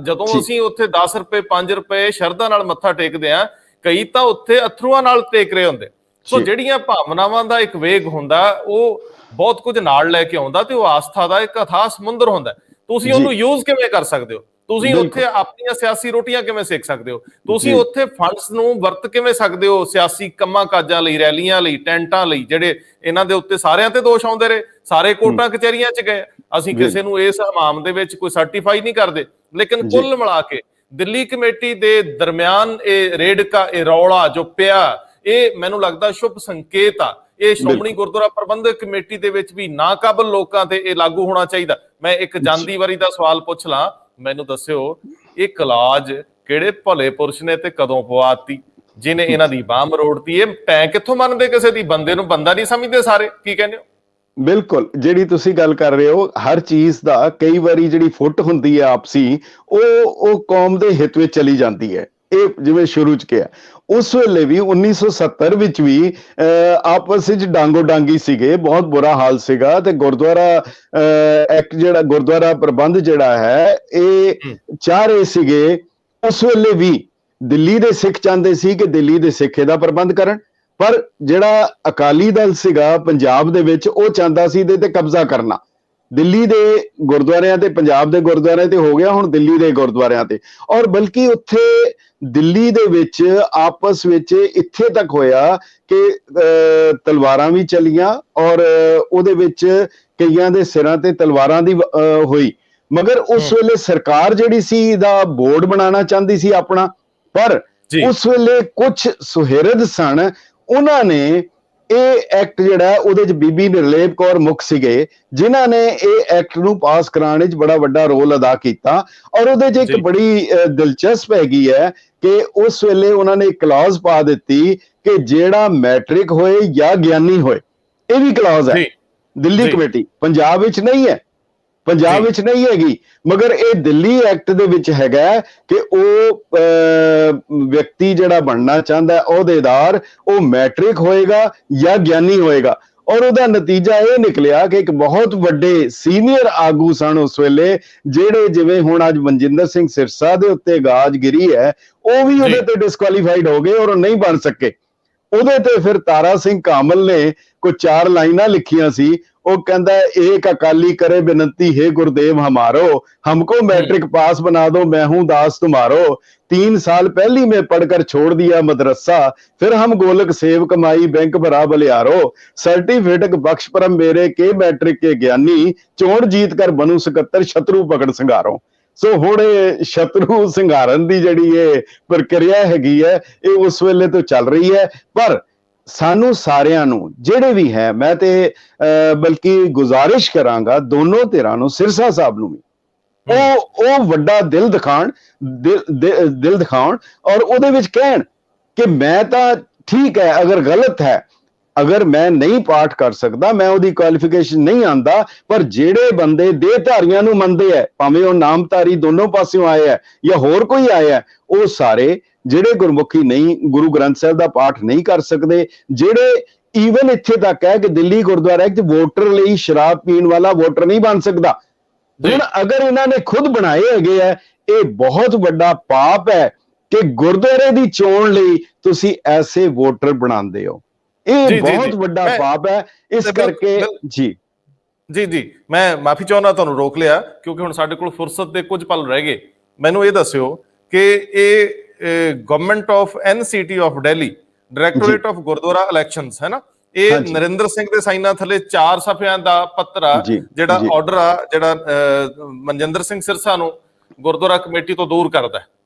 ਜਦੋਂ ਅਸੀਂ ਉੱਥੇ 10 ਰੁਪਏ 5 ਰੁਪਏ ਸ਼ਰਧਾ ਨਾਲ ਮੱਥਾ ਟੇਕਦੇ ਆ, ਕਈ ਤਾਂ ਉੱਥੇ ਅਥਰੂਆਂ ਨਾਲ ਟੇਕ ਰਹੇ ਹੁੰਦੇ। ਸੋ ਜਿਹੜੀਆਂ ਭਾਵਨਾਵਾਂ ਦਾ ਇੱਕ ਵੇਗ ਹੁੰਦਾ, ਉਹ ਬਹੁਤ ਕੁਝ ਨਾਲ ਲੈ ਕੇ ਆਉਂਦਾ ਤੇ ਉਹ ਆਸਥਾ ਦਾ ਇੱਕ ਅਥਾਹ ਸਮੁੰਦਰ ਹੁੰਦਾ। ਤੁਸੀਂ ਉਹਨੂੰ ਯੂਜ਼ ਕਿਵੇਂ ਕਰ ਸਕਦੇ ਹੋ? ਤੁਸੀਂ ਉੱਥੇ ਆਪਣੀਆਂ ਸਿਆਸੀ ਰੋਟੀਆਂ ਕਿਵੇਂ ਸੇਕ ਸਕਦੇ ਹੋ? ਤੁਸੀਂ ਉੱਥੇ ਫੰਡਸ ਨੂੰ ਵਰਤ ਕਿਵੇਂ ਸਕਦੇ ਹੋ ਸਿਆਸੀ ਕੰਮਾਂ ਕਾਜਾਂ ਲਈ, ਰੈਲੀਆਂ ਲਈ, ਟੈਂਟਾਂ ਲਈ, ਜਿਹੜੇ ਇਹਨਾਂ ਦੇ ਉੱਤੇ ਸਾਰਿਆਂ ਤੇ ਦੋਸ਼ ਆਉਂਦੇ ਰਹੇ। ਸਾਰੇ ਕੋਰਟਾਂ ਕਚਹਿਰੀਆਂ 'ਚ ਗਏ। ਅਸੀਂ ਕਿਸੇ ਨੂੰ ਇਸ ਹਮਾਮ ਦੇ ਵਿੱਚ ਕੋਈ ਸਰਟੀਫਾਈ ਨਹੀਂ ਕਰਦੇ। ਲੇਕਿਨ ਕੁੱਲ ਮਿਲਾ ਕੇ ਦਿੱਲੀ ਕਮੇਟੀ ਦੇ ਦਰਮਿਆਨ ਇਹ ਰੇੜਕਾ, ਇਹ ਰੌਲਾ ਜੋ ਪਿਆ, ਇਹ ਮੈਨੂੰ ਲੱਗਦਾ ਸ਼ੁਭ ਸੰਕੇਤ ਆ। ਇਹ ਸ਼੍ਰੋਮਣੀ ਗੁਰਦੁਆਰਾ ਪ੍ਰਬੰਧਕ ਕਮੇਟੀ ਦੇ ਵਿੱਚ ਵੀ ਨਾਕਾਬਲ ਲੋਕਾਂ ਤੇ ਇਹ ਲਾਗੂ ਹੋਣਾ ਚਾਹੀਦਾ। ਮੈਂ ਇੱਕ ਜਾਂਦੀ ਵਾਰੀ ਦਾ ਸਵਾਲ ਪੁੱਛ ਲਾਂ, ਮੈਨੂੰ ਦੱਸਿਓ, ਇਹ ਕਲਾਜ ਕਿਹੜੇ ਭਲੇ ਪੁਰਸ਼ ਨੇ ਤੇ ਕਦੋਂ ਪਵਾਤੀ ਜਿਹਨੇ ਇਹਨਾਂ ਦੀ ਬਾਹ ਮਰੋੜਤੀ? ਇਹ ਤੈਂ ਕਿੱਥੋਂ ਮੰਨਦੇ ਕਿਸੇ ਦੀ? ਬੰਦੇ ਨੂੰ ਬੰਦਾ ਨਹੀਂ ਸਮਝਦੇ ਸਾਰੇ? ਕੀ ਕਹਿੰਦੇ ਹੋ? ਬਿਲਕੁਲ, ਜਿਹੜੀ ਤੁਸੀਂ ਗੱਲ ਕਰ ਰਹੇ ਹੋ, ਹਰ ਚੀਜ਼ ਦਾ ਕਈ ਵਾਰੀ ਜਿਹੜੀ ਫੁੱਟ ਹੁੰਦੀ ਹੈ ਆਪਸੀ, ਉਹ ਕੌਮ ਦੇ ਹਿੱਤ ਵਿੱਚ ਚਲੀ ਜਾਂਦੀ ਹੈ। ਇਹ ਜਿਵੇਂ ਸ਼ੁਰੂ ਚ ਕਿਹਾ, ਉਸ ਵੇਲੇ ਵੀ 1970 ਵਿੱਚ ਵੀ ਆਪਸ ਵਿੱਚ ਡਾਂਗੋ ਡਾਂਗੀ ਸੀਗੇ, ਬਹੁਤ ਬੁਰਾ ਹਾਲ ਸੀਗਾ। ਤੇ ਗੁਰਦੁਆਰਾ ਐਕਟ ਜਿਹੜਾ ਗੁਰਦੁਆਰਾ ਪ੍ਰਬੰਧ ਜਿਹੜਾ ਹੈ, ਇਹ ਚਾਹ ਰਹੇ ਸੀਗੇ ਉਸ ਵੇਲੇ ਵੀ। ਦਿੱਲੀ ਦੇ ਸਿੱਖ ਚਾਹੁੰਦੇ ਸੀ ਕਿ ਦਿੱਲੀ ਦੇ ਸਿੱਖ ਇਹਦਾ ਪ੍ਰਬੰਧ ਕਰਨ, ਪਰ ਜਿਹੜਾ ਅਕਾਲੀ ਦਲ ਸੀਗਾ ਪੰਜਾਬ ਦੇ ਵਿੱਚ, ਉਹ ਚਾਹੁੰਦਾ ਸੀ ਇਹਦੇ ਤੇ ਕਬਜ਼ਾ ਕਰਨਾ। ਦਿੱਲੀ ਦੇ ਗੁਰਦੁਆਰਿਆਂ ਤੇ, ਪੰਜਾਬ ਦੇ ਗੁਰਦੁਆਰਿਆਂ ਤੇ ਹੋ ਗਿਆ, ਹੁਣ ਦਿੱਲੀ ਦੇ ਗੁਰਦੁਆਰਿਆਂ ਤੇ। ਔਰ ਬਲਕਿ ਉੱਥੇ ਦਿੱਲੀ ਦੇ ਵਿੱਚ ਆਪਸ ਵਿੱਚ ਇੱਥੇ ਤੱਕ ਹੋਇਆ ਕਿ ਤਲਵਾਰਾਂ ਵੀ ਚਲੀਆਂ ਔਰ ਉਹਦੇ ਵਿੱਚ ਕਈਆਂ ਦੇ ਸਿਰਾਂ ਤੇ ਤਲਵਾਰਾਂ ਦੀ ਹੋਈ। ਮਗਰ ਉਸ ਵੇਲੇ ਸਰਕਾਰ ਜਿਹੜੀ ਸੀ ਦਾ ਬੋਰਡ ਬਣਾਉਣਾ ਚਾਹੁੰਦੀ ਸੀ ਆਪਣਾ, ਪਰ ਉਸ ਵੇਲੇ ਕੁਝ ਸੁਹਿਰਦ ਸਨ, ਉਹਨਾਂ ਨੇ ਇਹ ਐਕਟ ਜਿਹੜਾ ਉਹਦੇ ਚ ਬੀਬੀ ਨਿਰਲੇਪ ਕੌਰ ਮੁੱਖ ਸੀਗੇ, ਜਿਨ੍ਹਾਂ ਨੇ ਇਹ ਐਕਟ ਨੂੰ ਪਾਸ ਕਰਾਉਣ ਵਿੱਚ ਬੜਾ ਵੱਡਾ ਰੋਲ ਅਦਾ ਕੀਤਾ। ਔਰ ਉਹਦੇ ਚ ਇੱਕ ਬੜੀ ਦਿਲਚਸਪ ਹੈਗੀ ਹੈ ਕਿ ਉਸ ਵੇਲੇ ਉਹਨਾਂ ਨੇ ਕਲਾਜ਼ ਪਾ ਦਿੱਤੀ ਕਿ ਜਿਹੜਾ ਮੈਟ੍ਰਿਕ ਹੋਏ ਜਾਂ ਗਿਆਨੀ ਹੋਏ, ਇਹ ਵੀ ਕਲਾਜ਼ ਹੈ। ਦਿੱਲੀ ਕਮੇਟੀ ਪੰਜਾਬ ਵਿੱਚ ਨਹੀਂ ਹੈ, ਪੰਜਾਬ ਵਿੱਚ ਨਹੀਂ ਹੈਗੀ, ਮਗਰ ਇਹ ਦਿੱਲੀ ਐਕਟ ਦੇ ਵਿੱਚ ਹੈਗਾ ਕਿ ਉਹ ਵਿਅਕਤੀ ਜਿਹੜਾ ਬਣਨਾ ਚਾਹੁੰਦਾ ਅਹੁਦੇਦਾਰ, ਉਹ ਮੈਟ੍ਰਿਕ ਹੋਏਗਾ ਜਾਂ ਗਿਆਨੀ ਹੋਏਗਾ। ਔਰ ਉਹਦਾ ਨਤੀਜਾ ਇਹ ਨਿਕਲਿਆ ਕਿ ਇੱਕ ਬਹੁਤ ਵੱਡੇ ਸੀਨੀਅਰ ਆਗੂ ਸਨ ਉਸ ਵੇਲੇ, ਜਿਹੜੇ ਜਿਵੇਂ ਹੁਣ ਅੱਜ ਮਨਜਿੰਦਰ ਸਿੰਘ ਸਿਰਸਾ ਦੇ ਉੱਤੇ ਗਾਜ ਗਿਰੀ ਹੈ, ਉਹ ਵੀ ਉਹਦੇ ਤੇ ਡਿਸਕੁਆਲੀਫਾਈਡ ਹੋ ਗਏ ਔਰ ਉਹ ਨਹੀਂ ਬਣ ਸਕੇ। ਉਹਦੇ ਤੇ ਫਿਰ ਤਾਰਾ ਸਿੰਘ ਕਾਮਲ ਨੇ ਕੋਈ 4 ਲਾਈਨਾਂ ਲਿਖੀਆਂ ਸੀ। ਉਹ ਕਹਿੰਦਾ, एक अकाली करे विनती है गुरुदेव हमारो, हमको मैट्रिक पास बना दो, मैं हूं दास तुम्हारो। 3 साल पहली में पढ़कर छोड़ दिया मदरसा, फिर हम गोलक सेव कमाई बैंक भरा बलियारो। सर्टिफिकेट बख्श परम मेरे के मैट्रिक के ज्ञानी, चोण जीत कर बनू 77 शत्रु पकड़ संघारो। ਸੋ ਹੁਣ ਸ਼ਤਰੂ ਸੰਘਾਰਨ ਦੀ ਜਿਹੜੀ ਇਹ ਪ੍ਰਕਿਰਿਆ ਹੈਗੀ ਹੈ, ਇਹ ਉਸ ਵੇਲੇ ਤੋਂ ਚੱਲ ਰਹੀ ਹੈ। ਪਰ ਸਾਨੂੰ ਸਾਰਿਆਂ ਨੂੰ ਜਿਹੜੇ ਵੀ ਹੈ, ਮੈਂ ਤੇ ਬਲਕਿ ਗੁਜ਼ਾਰਿਸ਼ ਕਰਾਂਗਾ ਦੋਨੋਂ ਧਿਰਾਂ ਨੂੰ, ਸਿਰਸਾ ਸਾਹਿਬ ਨੂੰ ਵੀ, ਉਹ ਵੱਡਾ ਦਿਲ ਦਿਖਾਉਣ ਔਰ ਉਹਦੇ ਵਿੱਚ ਕਹਿਣ ਕਿ ਮੈਂ ਤਾਂ ਠੀਕ ਹੈ, ਅਗਰ ਗਲਤ ਹੈ, ਅਗਰ ਮੈਂ ਨਹੀਂ ਪਾਠ ਕਰ ਸਕਦਾ, ਮੈਂ ਉਹਦੀ ਕੁਆਲੀਫਿਕੇਸ਼ਨ ਨਹੀਂ ਆਂਦਾ, ਪਰ ਜਿਹੜੇ ਬੰਦੇ ਦੇਹਧਾਰੀਆਂ ਨੂੰ ਮੰਨਦੇ ਹੈ, ਭਾਵੇਂ ਉਹ ਨਾਮਧਾਰੀ ਦੋਨੋਂ ਪਾਸਿਓਂ ਆਏ ਹੈ ਜਾਂ ਹੋਰ ਕੋਈ ਆਇਆ, ਉਹ ਸਾਰੇ ਜਿਹੜੇ ਗੁਰਮੁਖੀ ਨਹੀਂ, ਗੁਰੂ ਗ੍ਰੰਥ ਸਾਹਿਬ ਦਾ ਪਾਠ ਨਹੀਂ ਕਰ ਸਕਦੇ, ਜਿਹੜੇ ਈਵਨ ਇੱਥੇ ਤੱਕ ਹੈ ਕਿ ਦਿੱਲੀ ਗੁਰਦੁਆਰਾ ਵਿੱਚ ਵੋਟਰ ਲਈ ਸ਼ਰਾਬ ਪੀਣ ਵਾਲਾ ਵੋਟਰ ਨਹੀਂ ਬਣ ਸਕਦਾ। ਹੁਣ ਅਗਰ ਇਹਨਾਂ ਨੇ ਖੁਦ ਬਣਾਏ ਹੈਗੇ ਹੈ, ਇਹ ਬਹੁਤ ਵੱਡਾ ਪਾਪ ਹੈ ਕਿ ਗੁਰਦੁਆਰੇ ਦੀ ਚੋਣ ਲਈ ਤੁਸੀਂ ਐਸੇ ਵੋਟਰ ਬਣਾਉਂਦੇ ਹੋ। ਇਹ ਬਹੁਤ ਵੱਡਾ ਪਾਪ ਹੈ। ਇਸ ਕਰਕੇ ਜੀ ਜੀ ਜੀ, ਮੈਂ ਮਾਫੀ ਚਾਹੁੰਦਾ ਤੁਹਾਨੂੰ ਰੋਕ ਲਿਆ, ਕਿਉਂਕਿ ਹੁਣ ਸਾਡੇ ਕੋਲ ਫੁਰਸਤ ਦੇ ਕੁਝ ਪਲ ਰਹਿ ਗਏ। ਮੈਨੂੰ ਇਹ ਦੱਸਿਓ ਕਿ ਇਹ government of NCT of Delhi, directorate of Gurdwara elections, ਹੈ ਨਾ, ਇਹ ਨਰਿੰਦਰ ਸਿੰਘ ਦੇ ਸਾਈਨਾਂ ਥੱਲੇ 4 ਸਫ਼ਿਆਂ ਦਾ ਪੱਤਰ ਆ, ਜਿਹੜਾ ਆਰਡਰ ਆ, ਜਿਹੜਾ ਮਨਜਿੰਦਰ ਸਿੰਘ ਸਿਰਸਾ ਨੂੰ ਗੁਰਦੁਆਰਾ ਕਮੇਟੀ ਤੋਂ ਦੂਰ ਕਰਦਾ।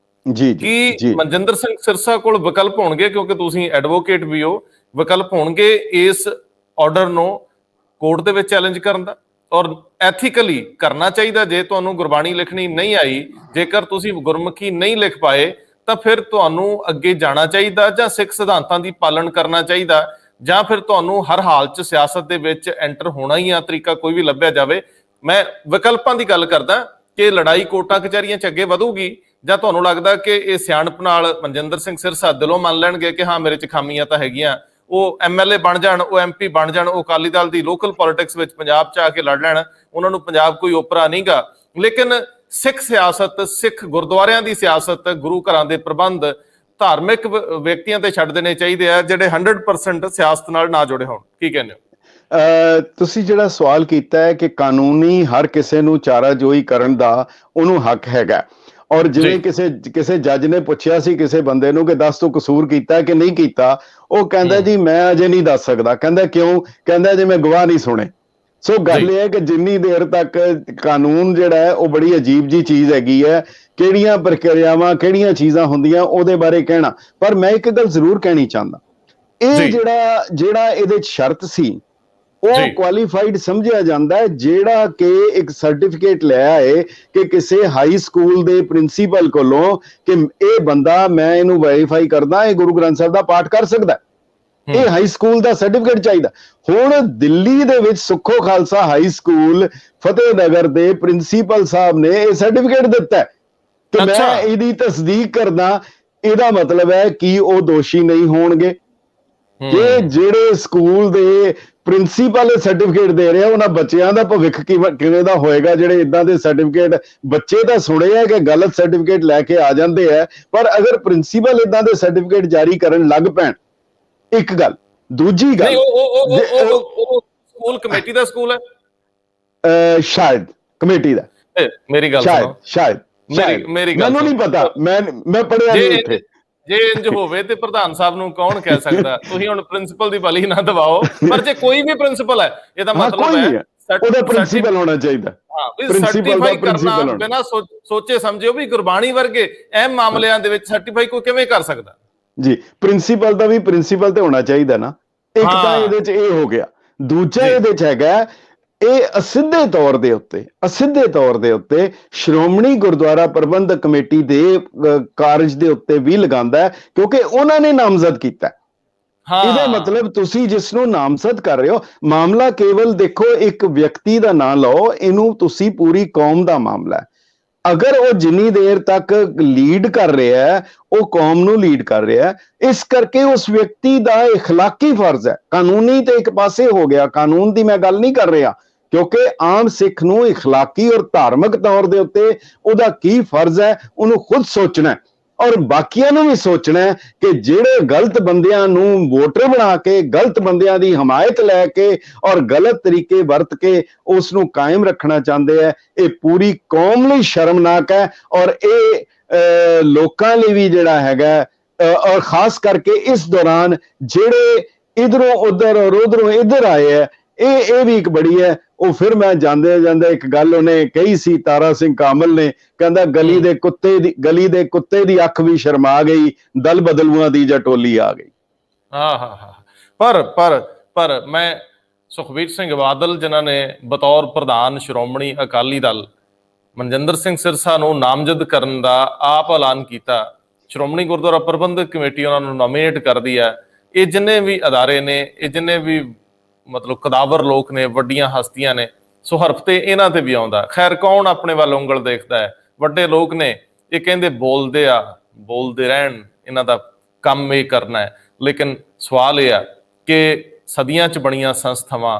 ਕੀ ਮਨਜਿੰਦਰ ਸਿੰਘ ਸਿਰਸਾ ਕੋਲ ਵਿਕਲਪ ਹੋਣਗੇ, ਕਿਉਂਕਿ ਤੁਸੀਂ ਐਡਵੋਕੇਟ ਵੀ ਹੋ, ਵਿਕਲਪ ਹੋਣਗੇ ਇਸ ਆਰਡਰ ਨੂੰ ਕੋਰਟ ਦੇ ਵਿੱਚ ਚੈਲੰਜ ਕਰਨ ਦਾ? ਔਰ ਐਥੀਕਲੀ ਕਰਨਾ ਚਾਹੀਦਾ। ਜੇ ਤੁਹਾਨੂੰ ਗੁਰਬਾਣੀ ਲਿਖਣੀ ਨਹੀਂ ਆਈ, ਜੇਕਰ ਤੁਸੀਂ ਗੁਰਮੁਖੀ ਨਹੀਂ ਲਿਖ ਪਾਏ, ਤਾਂ ਫਿਰ ਤੁਹਾਨੂੰ ਅੱਗੇ ਜਾਣਾ ਚਾਹੀਦਾ, ਜਾਂ ਸਿੱਖ ਸਿਧਾਂਤਾਂ ਦੀ ਪਾਲਣ ਕਰਨਾ ਚਾਹੀਦਾ, ਜਾਂ ਫਿਰ ਤੁਹਾਨੂੰ ਹਰ ਹਾਲ 'ਚ ਸਿਆਸਤ ਦੇ ਵਿੱਚ ਐਂਟਰ ਹੋਣਾ ਹੀ ਆ, ਤਰੀਕਾ ਕੋਈ ਵੀ ਲੱਭਿਆ ਜਾਵੇ। ਮੈਂ ਵਿਕਲਪਾਂ ਦੀ ਗੱਲ ਕਰਦਾ ਕਿ ਲੜਾਈ ਕੋਰਟਾਂ ਕਚਹਿਰੀਆਂ 'ਚ ਅੱਗੇ ਵਧੂਗੀ, ਜਾਂ ਤੁਹਾਨੂੰ ਲੱਗਦਾ ਕਿ ਇਹ ਸਿਆਣਪ ਨਾਲ ਮਨਜਿੰਦਰ ਸਿੰਘ ਸਿਰਸਾ ਦਿਲੋਂ ਮੰਨ ਲੈਣਗੇ ਕਿ ਹਾਂ ਮੇਰੇ 'ਚ ਖਾਮੀਆਂ ਤਾਂ ਹੈਗੀਆਂ, ਉਹ MLA ਬਣ ਜਾਣ, ਉਹ MP ਬਣ ਜਾਣ, ਉਹ ਅਕਾਲੀ ਦਲ ਦੀ ਲੋਕਲ ਪੋਲਿਟਿਕਸ ਵਿੱਚ ਪੰਜਾਬ 'ਚ ਆ ਕੇ ਲੜ ਲੈਣ, ਉਹਨਾਂ ਨੂੰ ਪੰਜਾਬ ਕੋਈ ਓਪਰਾ ਨਹੀਂਗਾ। ਲੇਕਿਨ ਸਿੱਖ ਸਿਆਸਤ, ਸਿੱਖ ਗੁਰਦੁਆਰਿਆਂ ਦੀ ਸਿਆਸਤ, ਗੁਰੂ ਘਰਾਂ ਦੇ ਪ੍ਰਬੰਧ ਧਾਰਮਿਕ ਵਿਅਕਤੀਆਂ ਤੇ ਛੱਡ ਦੇਣੇ ਚਾਹੀਦੇ ਆ, ਜਿਹੜੇ 100% ਸਿਆਸਤ ਨਾਲ ਨਾ ਜੁੜੇ ਹੋਣ। ਕੀ ਕਹਿੰਦੇ ਹੋ? ਤੁਸੀਂ ਜਿਹੜਾ ਸਵਾਲ ਕੀਤਾ ਹੈ ਕਿ ਕਾਨੂੰਨੀ ਹਰ ਕਿਸੇ ਨੂੰ ਚਾਰਾਜੋਈ ਕਰਨ ਦਾ ਉਹਨੂੰ ਹੱਕ ਹੈਗਾ, ਔਰ ਜਿਵੇਂ ਕਿਸੇ ਜੱਜ ਨੇ ਪੁੱਛਿਆ ਸੀ ਕਿਸੇ ਬੰਦੇ ਨੂੰ ਕਿ ਦੱਸ ਤੂੰ ਕਸੂਰ ਕੀਤਾ ਕਿ ਨਹੀਂ ਕੀਤਾ, ਉਹ ਕਹਿੰਦਾ ਜੀ ਮੈਂ ਅਜੇ ਨਹੀਂ ਦੱਸ ਸਕਦਾ। ਕਹਿੰਦਾ ਕਿਉਂ? ਕਹਿੰਦਾ ਜੇ ਮੈਂ ਗਵਾਹ ਨਹੀਂ ਸੁਣੇ। ਸੋ ਗੱਲ ਇਹ ਹੈ ਕਿ ਜਿੰਨੀ ਦੇਰ ਤੱਕ ਕਾਨੂੰਨ ਜਿਹੜਾ ਹੈ ਉਹ ਬੜੀ ਅਜੀਬ ਜੀ ਚੀਜ਼ ਹੈਗੀ ਹੈ, ਕਿਹੜੀਆਂ ਪ੍ਰਕਿਰਿਆਵਾਂ, ਕਿਹੜੀਆਂ ਚੀਜ਼ਾਂ ਹੁੰਦੀਆਂ ਉਹਦੇ ਬਾਰੇ ਕਹਿਣਾ। ਪਰ ਮੈਂ ਇੱਕ ਗੱਲ ਜ਼ਰੂਰ ਕਹਿਣੀ ਚਾਹੁੰਦਾ, ਇਹ ਜਿਹੜਾ ਇਹਦੇ ਚ ਸ਼ਰਤ ਸੀ ਉਹ ਕੁਆਲੀਫਾਈਡ ਸਮਝਿਆ ਜਾਂਦਾ ਹੈ, ਜਿਹੜਾ ਕਿ ਇੱਕ ਸਰਟੀਫਿਕੇਟ ਲੈ ਆਏ ਕਿ ਕਿਸੇ ਹਾਈ ਸਕੂਲ ਦੇ ਪ੍ਰਿੰਸੀਪਲ ਕੋਲੋਂ ਕਿ ਇਹ ਬੰਦਾ, ਮੈਂ ਇਹਨੂੰ ਵੈਰੀਫਾਈ ਕਰਦਾ, ਇਹ ਗੁਰੂ ਗ੍ਰੰਥ ਸਾਹਿਬ ਦਾ ਪਾਠ ਕਰ ਸਕਦਾ। ਇਹ ਹਾਈ ਸਕੂਲ ਦਾ ਸਰਟੀਫਿਕੇਟ ਚਾਹੀਦਾ। ਹੁਣ ਦਿੱਲੀ ਦੇ ਵਿੱਚ ਸੁੱਖੋ ਖਾਲਸਾ ਹਾਈ ਸਕੂਲ ਫਤਿਹਨਗਰ ਦੇ ਪ੍ਰਿੰਸੀਪਲ ਸਾਹਿਬ ਨੇ ਇਹ ਸਰਟੀਫਿਕੇਟ ਦਿੱਤਾ ਕਿ ਮੈਂ ਇਹਦੀ ਤਸਦੀਕ ਕਰਦਾ। ਇਹਦਾ ਮਤਲਬ ਹੈ ਕਿ ਉਹ ਦੋਸ਼ੀ ਨਹੀਂ ਹੋਣਗੇ। ਕਿ ਜਿਹੜੇ ਸਕੂਲ ਦੇ ਪ੍ਰਿੰਸੀਪਲ ਸਰਟੀਫਿਕੇਟ ਦੇ ਰਹੇ ਆ, ਉਹਨਾਂ ਬੱਚਿਆਂ ਦਾ ਭਵਿੱਖ ਕਿਵੇਂ ਦਾ ਹੋਏਗਾ ਜਿਹੜੇ ਇਦਾਂ ਦੇ ਸਰਟੀਫਿਕੇਟ? ਬੱਚੇ ਤਾਂ ਸੁਣੇ ਆ ਕਿ ਗਲਤ ਸਰਟੀਫਿਕੇਟ ਲੈ ਕੇ ਆ ਜਾਂਦੇ ਆ, ਪਰ ਅਗਰ ਪ੍ਰਿੰਸੀਪਲ ਇਦਾਂ ਦੇ ਸਰਟੀਫਿਕੇਟ ਜਾਰੀ ਕਰਨ ਲੱਗ ਪੈਣ, ਇੱਕ ਗੱਲ। ਦੂਜੀ ਗੱਲ, ਉਹ ਸਕੂਲ ਕਮੇਟੀ ਦਾ ਸਕੂਲ ਹੈ, ਸ਼ਾਇਦ ਕਮੇਟੀ ਦਾ। ਮੇਰੀ ਗੱਲ ਸੁਣੋ, ਸ਼ਾਇਦ ਮੇਰੀ ਗੱਲ ਮੈਨੂੰ ਨਹੀਂ ਪਤਾ, ਮੈਂ ਪੜਿਆ ਨਹੀਂ ਉੱਥੇ। ਜੇ ਇੰਜ ਹੋਵੇ ਤੇ ਪ੍ਰਧਾਨ ਸਾਹਿਬ ਨੂੰ ਕੌਣ ਕਹਿ ਸਕਦਾ? ਤੁਸੀਂ ਹੁਣ ਪ੍ਰਿੰਸੀਪਲ ਦੀ ਬਲੀ ਨਾ ਦਵਾਓ, ਪਰ ਜੇ ਕੋਈ ਵੀ ਪ੍ਰਿੰਸੀਪਲ ਹੈ, ਇਹਦਾ ਮਤਲਬ ਹੈ ਉਹਦਾ ਪ੍ਰਿੰਸੀਪਲ ਹੋਣਾ ਚਾਹੀਦਾ। ਸਰਟੀਫਾਈ ਕਰਨਾ ਬਿਨਾਂ ਸੋਚੇ ਸਮਝੇ, ਉਹ ਵੀ ਗੁਰਬਾਣੀ ਵਰਗੇ ਅਹਿਮ ਮਾਮਲਿਆਂ ਦੇ ਵਿੱਚ ਸਰਟੀਫਾਈ ਕੋਈ ਕਿਵੇਂ ਕਰ ਸਕਦਾ? ਜੀ, ਪ੍ਰਿੰਸੀਪਲ ਦਾ ਵੀ ਪ੍ਰਿੰਸੀਪਲ ਤੇ ਹੋਣਾ ਚਾਹੀਦਾ ਨਾ। ਇੱਕ ਤਾਂ ਇਹਦੇ ਚ ਇਹ ਹੋ ਗਿਆ। ਦੂਜਾ ਇਹਦੇ ਚ ਹੈਗਾ, ਇਹ ਅਸਿੱਧੇ ਤੌਰ ਦੇ ਉੱਤੇ ਸ਼੍ਰੋਮਣੀ ਗੁਰਦੁਆਰਾ ਪ੍ਰਬੰਧਕ ਕਮੇਟੀ ਦੇ ਕਾਰਜ ਦੇ ਉੱਤੇ ਵੀ ਲਗਾਉਂਦਾ ਹੈ, ਕਿਉਂਕਿ ਉਹਨਾਂ ਨੇ ਨਾਮਜ਼ਦ ਕੀਤਾ। ਇਹਦਾ ਮਤਲਬ ਤੁਸੀਂ ਜਿਸ ਨੂੰ ਨਾਮਜ਼ਦ ਕਰ ਰਹੇ ਹੋ, ਮਾਮਲਾ ਕੇਵਲ ਦੇਖੋ ਇੱਕ ਵਿਅਕਤੀ ਦਾ ਨਾਂ ਲਓ, ਇਹਨੂੰ ਤੁਸੀਂ ਪੂਰੀ ਕੌਮ ਦਾ ਮਾਮਲਾ ਹੈ। ਅਗਰ ਉਹ ਜਿੰਨੀ ਦੇਰ ਤੱਕ ਲੀਡ ਕਰ ਰਿਹਾ ਹੈ, ਉਹ ਕੌਮ ਨੂੰ ਲੀਡ ਕਰ ਰਿਹਾ ਹੈ, ਇਸ ਕਰਕੇ ਉਸ ਵਿਅਕਤੀ ਦਾ ਇਖਲਾਕੀ ਫਰਜ਼ ਹੈ। ਕਾਨੂੰਨੀ ਤੇ ਇੱਕ ਪਾਸੇ ਹੋ ਗਿਆ, ਕਾਨੂੰਨ ਦੀ ਮੈਂ ਗੱਲ ਨਹੀਂ ਕਰ ਰਿਹਾ, ਕਿਉਂਕਿ ਆਮ ਸਿੱਖ ਨੂੰ ਇਖਲਾਕੀ ਔਰ ਧਾਰਮਿਕ ਤੌਰ ਦੇ ਉੱਤੇ ਉਹਦਾ ਕੀ ਫਰਜ਼ ਹੈ ਉਹਨੂੰ ਖੁਦ ਸੋਚਣਾ, ਔਰ ਬਾਕੀਆਂ ਨੂੰ ਵੀ ਸੋਚਣਾ ਕਿ ਜਿਹੜੇ ਗਲਤ ਬੰਦਿਆਂ ਨੂੰ ਵੋਟਰ ਬਣਾ ਕੇ, ਗਲਤ ਬੰਦਿਆਂ ਦੀ ਹਮਾਇਤ ਲੈ ਕੇ ਔਰ ਗਲਤ ਤਰੀਕੇ ਵਰਤ ਕੇ ਉਸ ਨੂੰ ਕਾਇਮ ਰੱਖਣਾ ਚਾਹੁੰਦੇ ਹੈ, ਇਹ ਪੂਰੀ ਕੌਮ ਲਈ ਸ਼ਰਮਨਾਕ ਹੈ। ਔਰ ਇਹ ਲੋਕਾਂ ਲਈ ਵੀ ਜਿਹੜਾ ਹੈਗਾ, ਔਰ ਖਾਸ ਕਰਕੇ ਇਸ ਦੌਰਾਨ ਜਿਹੜੇ ਇਧਰੋਂ ਉਧਰ ਔਰ ਉਧਰੋਂ ਇੱਧਰ ਆਏ ਹੈ, ਇਹ ਵੀ ਇੱਕ ਬੜੀ ਹੈ। ਉਹ ਫਿਰ ਮੈਂ ਜਾਂਦੇ ਇੱਕ ਗੱਲ ਉਹਨੇ ਕਹੀ ਸੀ, ਤਾਰਾ ਸਿੰਘ ਕਾਮਲ ਨੇ, ਕਹਿੰਦਾ ਗਲੀ ਦੇ ਕੁੱਤੇ ਦੀ ਅੱਖ ਵੀ ਸ਼ਰਮਾ ਗਈ, ਦਲ ਬਦਲੂਆਂ ਦੀ ਜਾਂ ਟੋਲੀ ਆ ਗਈ। ਪਰ ਮੈਂ ਸੁਖਬੀਰ ਸਿੰਘ ਬਾਦਲ, ਜਿਨ੍ਹਾਂ ਨੇ ਬਤੌਰ ਪ੍ਰਧਾਨ ਸ਼੍ਰੋਮਣੀ ਅਕਾਲੀ ਦਲ ਮਨਜਿੰਦਰ ਸਿੰਘ ਸਿਰਸਾ ਨੂੰ ਨਾਮਜ਼ਦ ਕਰਨ ਦਾ ਆਪ ਐਲਾਨ ਕੀਤਾ, ਸ਼੍ਰੋਮਣੀ ਗੁਰਦੁਆਰਾ ਪ੍ਰਬੰਧਕ ਕਮੇਟੀ ਉਹਨਾਂ ਨੂੰ ਨੋਮੀਨੇਟ ਕਰਦੀ ਹੈ। ਇਹ ਜਿੰਨੇ ਵੀ ਅਦਾਰੇ ਨੇ, ਇਹ ਜਿੰਨੇ ਵੀ ਮਤਲਬ ਕਦਾਵਰ ਲੋਕ ਨੇ, ਵੱਡੀਆਂ ਹਸਤੀਆਂ ਨੇ, ਸੋ ਹਰਫ ਤੇ ਇਹਨਾਂ ਤੇ ਵੀ ਆਉਂਦਾ। ਖੈਰ, ਕੌਣ ਆਪਣੇ ਵੱਲ ਉਂਗਲ ਦੇਖਦਾ ਹੈ? ਵੱਡੇ ਲੋਕ ਨੇ, ਇਹ ਕਹਿੰਦੇ ਬੋਲਦੇ ਰਹਿਣ, ਇਹਨਾਂ ਦਾ ਕੰਮ ਇਹ ਕਰਨਾ ਹੈ। ਲੇਕਿਨ ਸਵਾਲ ਇਹ ਆ ਕਿ ਸਦੀਆਂ 'ਚ ਬਣੀਆਂ ਸੰਸਥਾਵਾਂ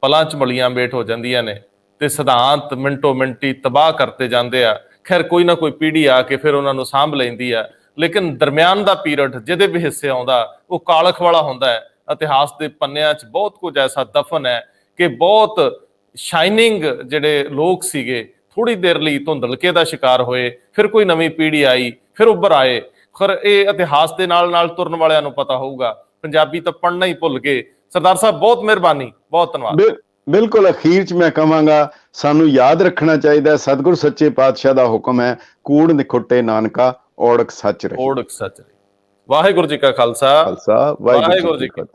ਪਲਾਂ 'ਚ ਮਲੀਆਂ ਮੇਟ ਹੋ ਜਾਂਦੀਆਂ ਨੇ ਤੇ ਸਿਧਾਂਤ ਮਿੰਟੋ ਮਿੰਟੀ ਤਬਾਹ ਕਰਤੇ ਜਾਂਦੇ ਆ। ਖੈਰ, ਕੋਈ ਨਾ ਕੋਈ ਪੀੜ੍ਹੀ ਆ ਕੇ ਫਿਰ ਉਹਨਾਂ ਨੂੰ ਸਾਂਭ ਲੈਂਦੀ ਆ, ਲੇਕਿਨ ਦਰਮਿਆਨ ਦਾ ਪੀਰੀਅਡ ਜਿਹਦੇ ਵੀ ਹਿੱਸੇ ਆਉਂਦਾ ਉਹ ਕਾਲਖ ਵਾਲਾ ਹੁੰਦਾ ਹੈ। ਇਤਿਹਾਸ ਦੇ ਪੰਨਿਆਂ 'ਚ ਬਹੁਤ ਕੁਝ ਐਸਾ ਦਫਨ ਹੈ ਕਿ ਬਹੁਤ ਸ਼ਾਈਨਿੰਗ ਜਿਹੜੇ ਲੋਕ ਸੀਗੇ ਥੋੜੀ ਦੇਰ ਲਈ ਧੁੰਦਲਕੇ ਦਾ ਸ਼ਿਕਾਰ ਹੋਏ, ਫਿਰ ਕੋਈ ਨਵੀਂ ਪੀੜ੍ਹੀ ਆਈ, ਫਿਰ ਉੱਭਰ ਆਏ। ਖਰ ਇਹ ਇਤਿਹਾਸ ਦੇ ਨਾਲ ਨਾਲ ਤੁਰਨ ਵਾਲਿਆਂ ਨੂੰ ਪਤਾ ਹੋਊਗਾ, ਪੰਜਾਬੀ ਤਾਂ ਪੜ੍ਹਨਾ ਹੀ ਭੁੱਲ ਗਏ। ਸਰਦਾਰ ਸਾਹਿਬ ਬਹੁਤ ਮਿਹਰਬਾਨੀ, ਬਹੁਤ ਧੰਨਵਾਦ। ਬਿਲਕੁਲ ਅਖੀਰ ਚ ਮੈਂ ਕਹਾਂਗਾ ਸਾਨੂੰ ਯਾਦ ਰੱਖਣਾ ਚਾਹੀਦਾ ਸਤਿਗੁਰ ਸੱਚੇ ਪਾਤਸ਼ਾਹ ਦਾ ਹੁਕਮ ਹੈ, ਕੂੜ ਨਿਖੁੱਟੇ ਨਾਨਕਾ ਓੜਕ ਸੱਚ ਰਹੇ। ਓੜਕ ਸੱਚ ਰਹੇ। ਵਾਹਿਗੁਰੂ ਜੀ ਕਾ ਖਾਲਸਾ, ਵਾਹਿਗੁਰੂ ਜੀ ਕੀ ਫਤਿਹ।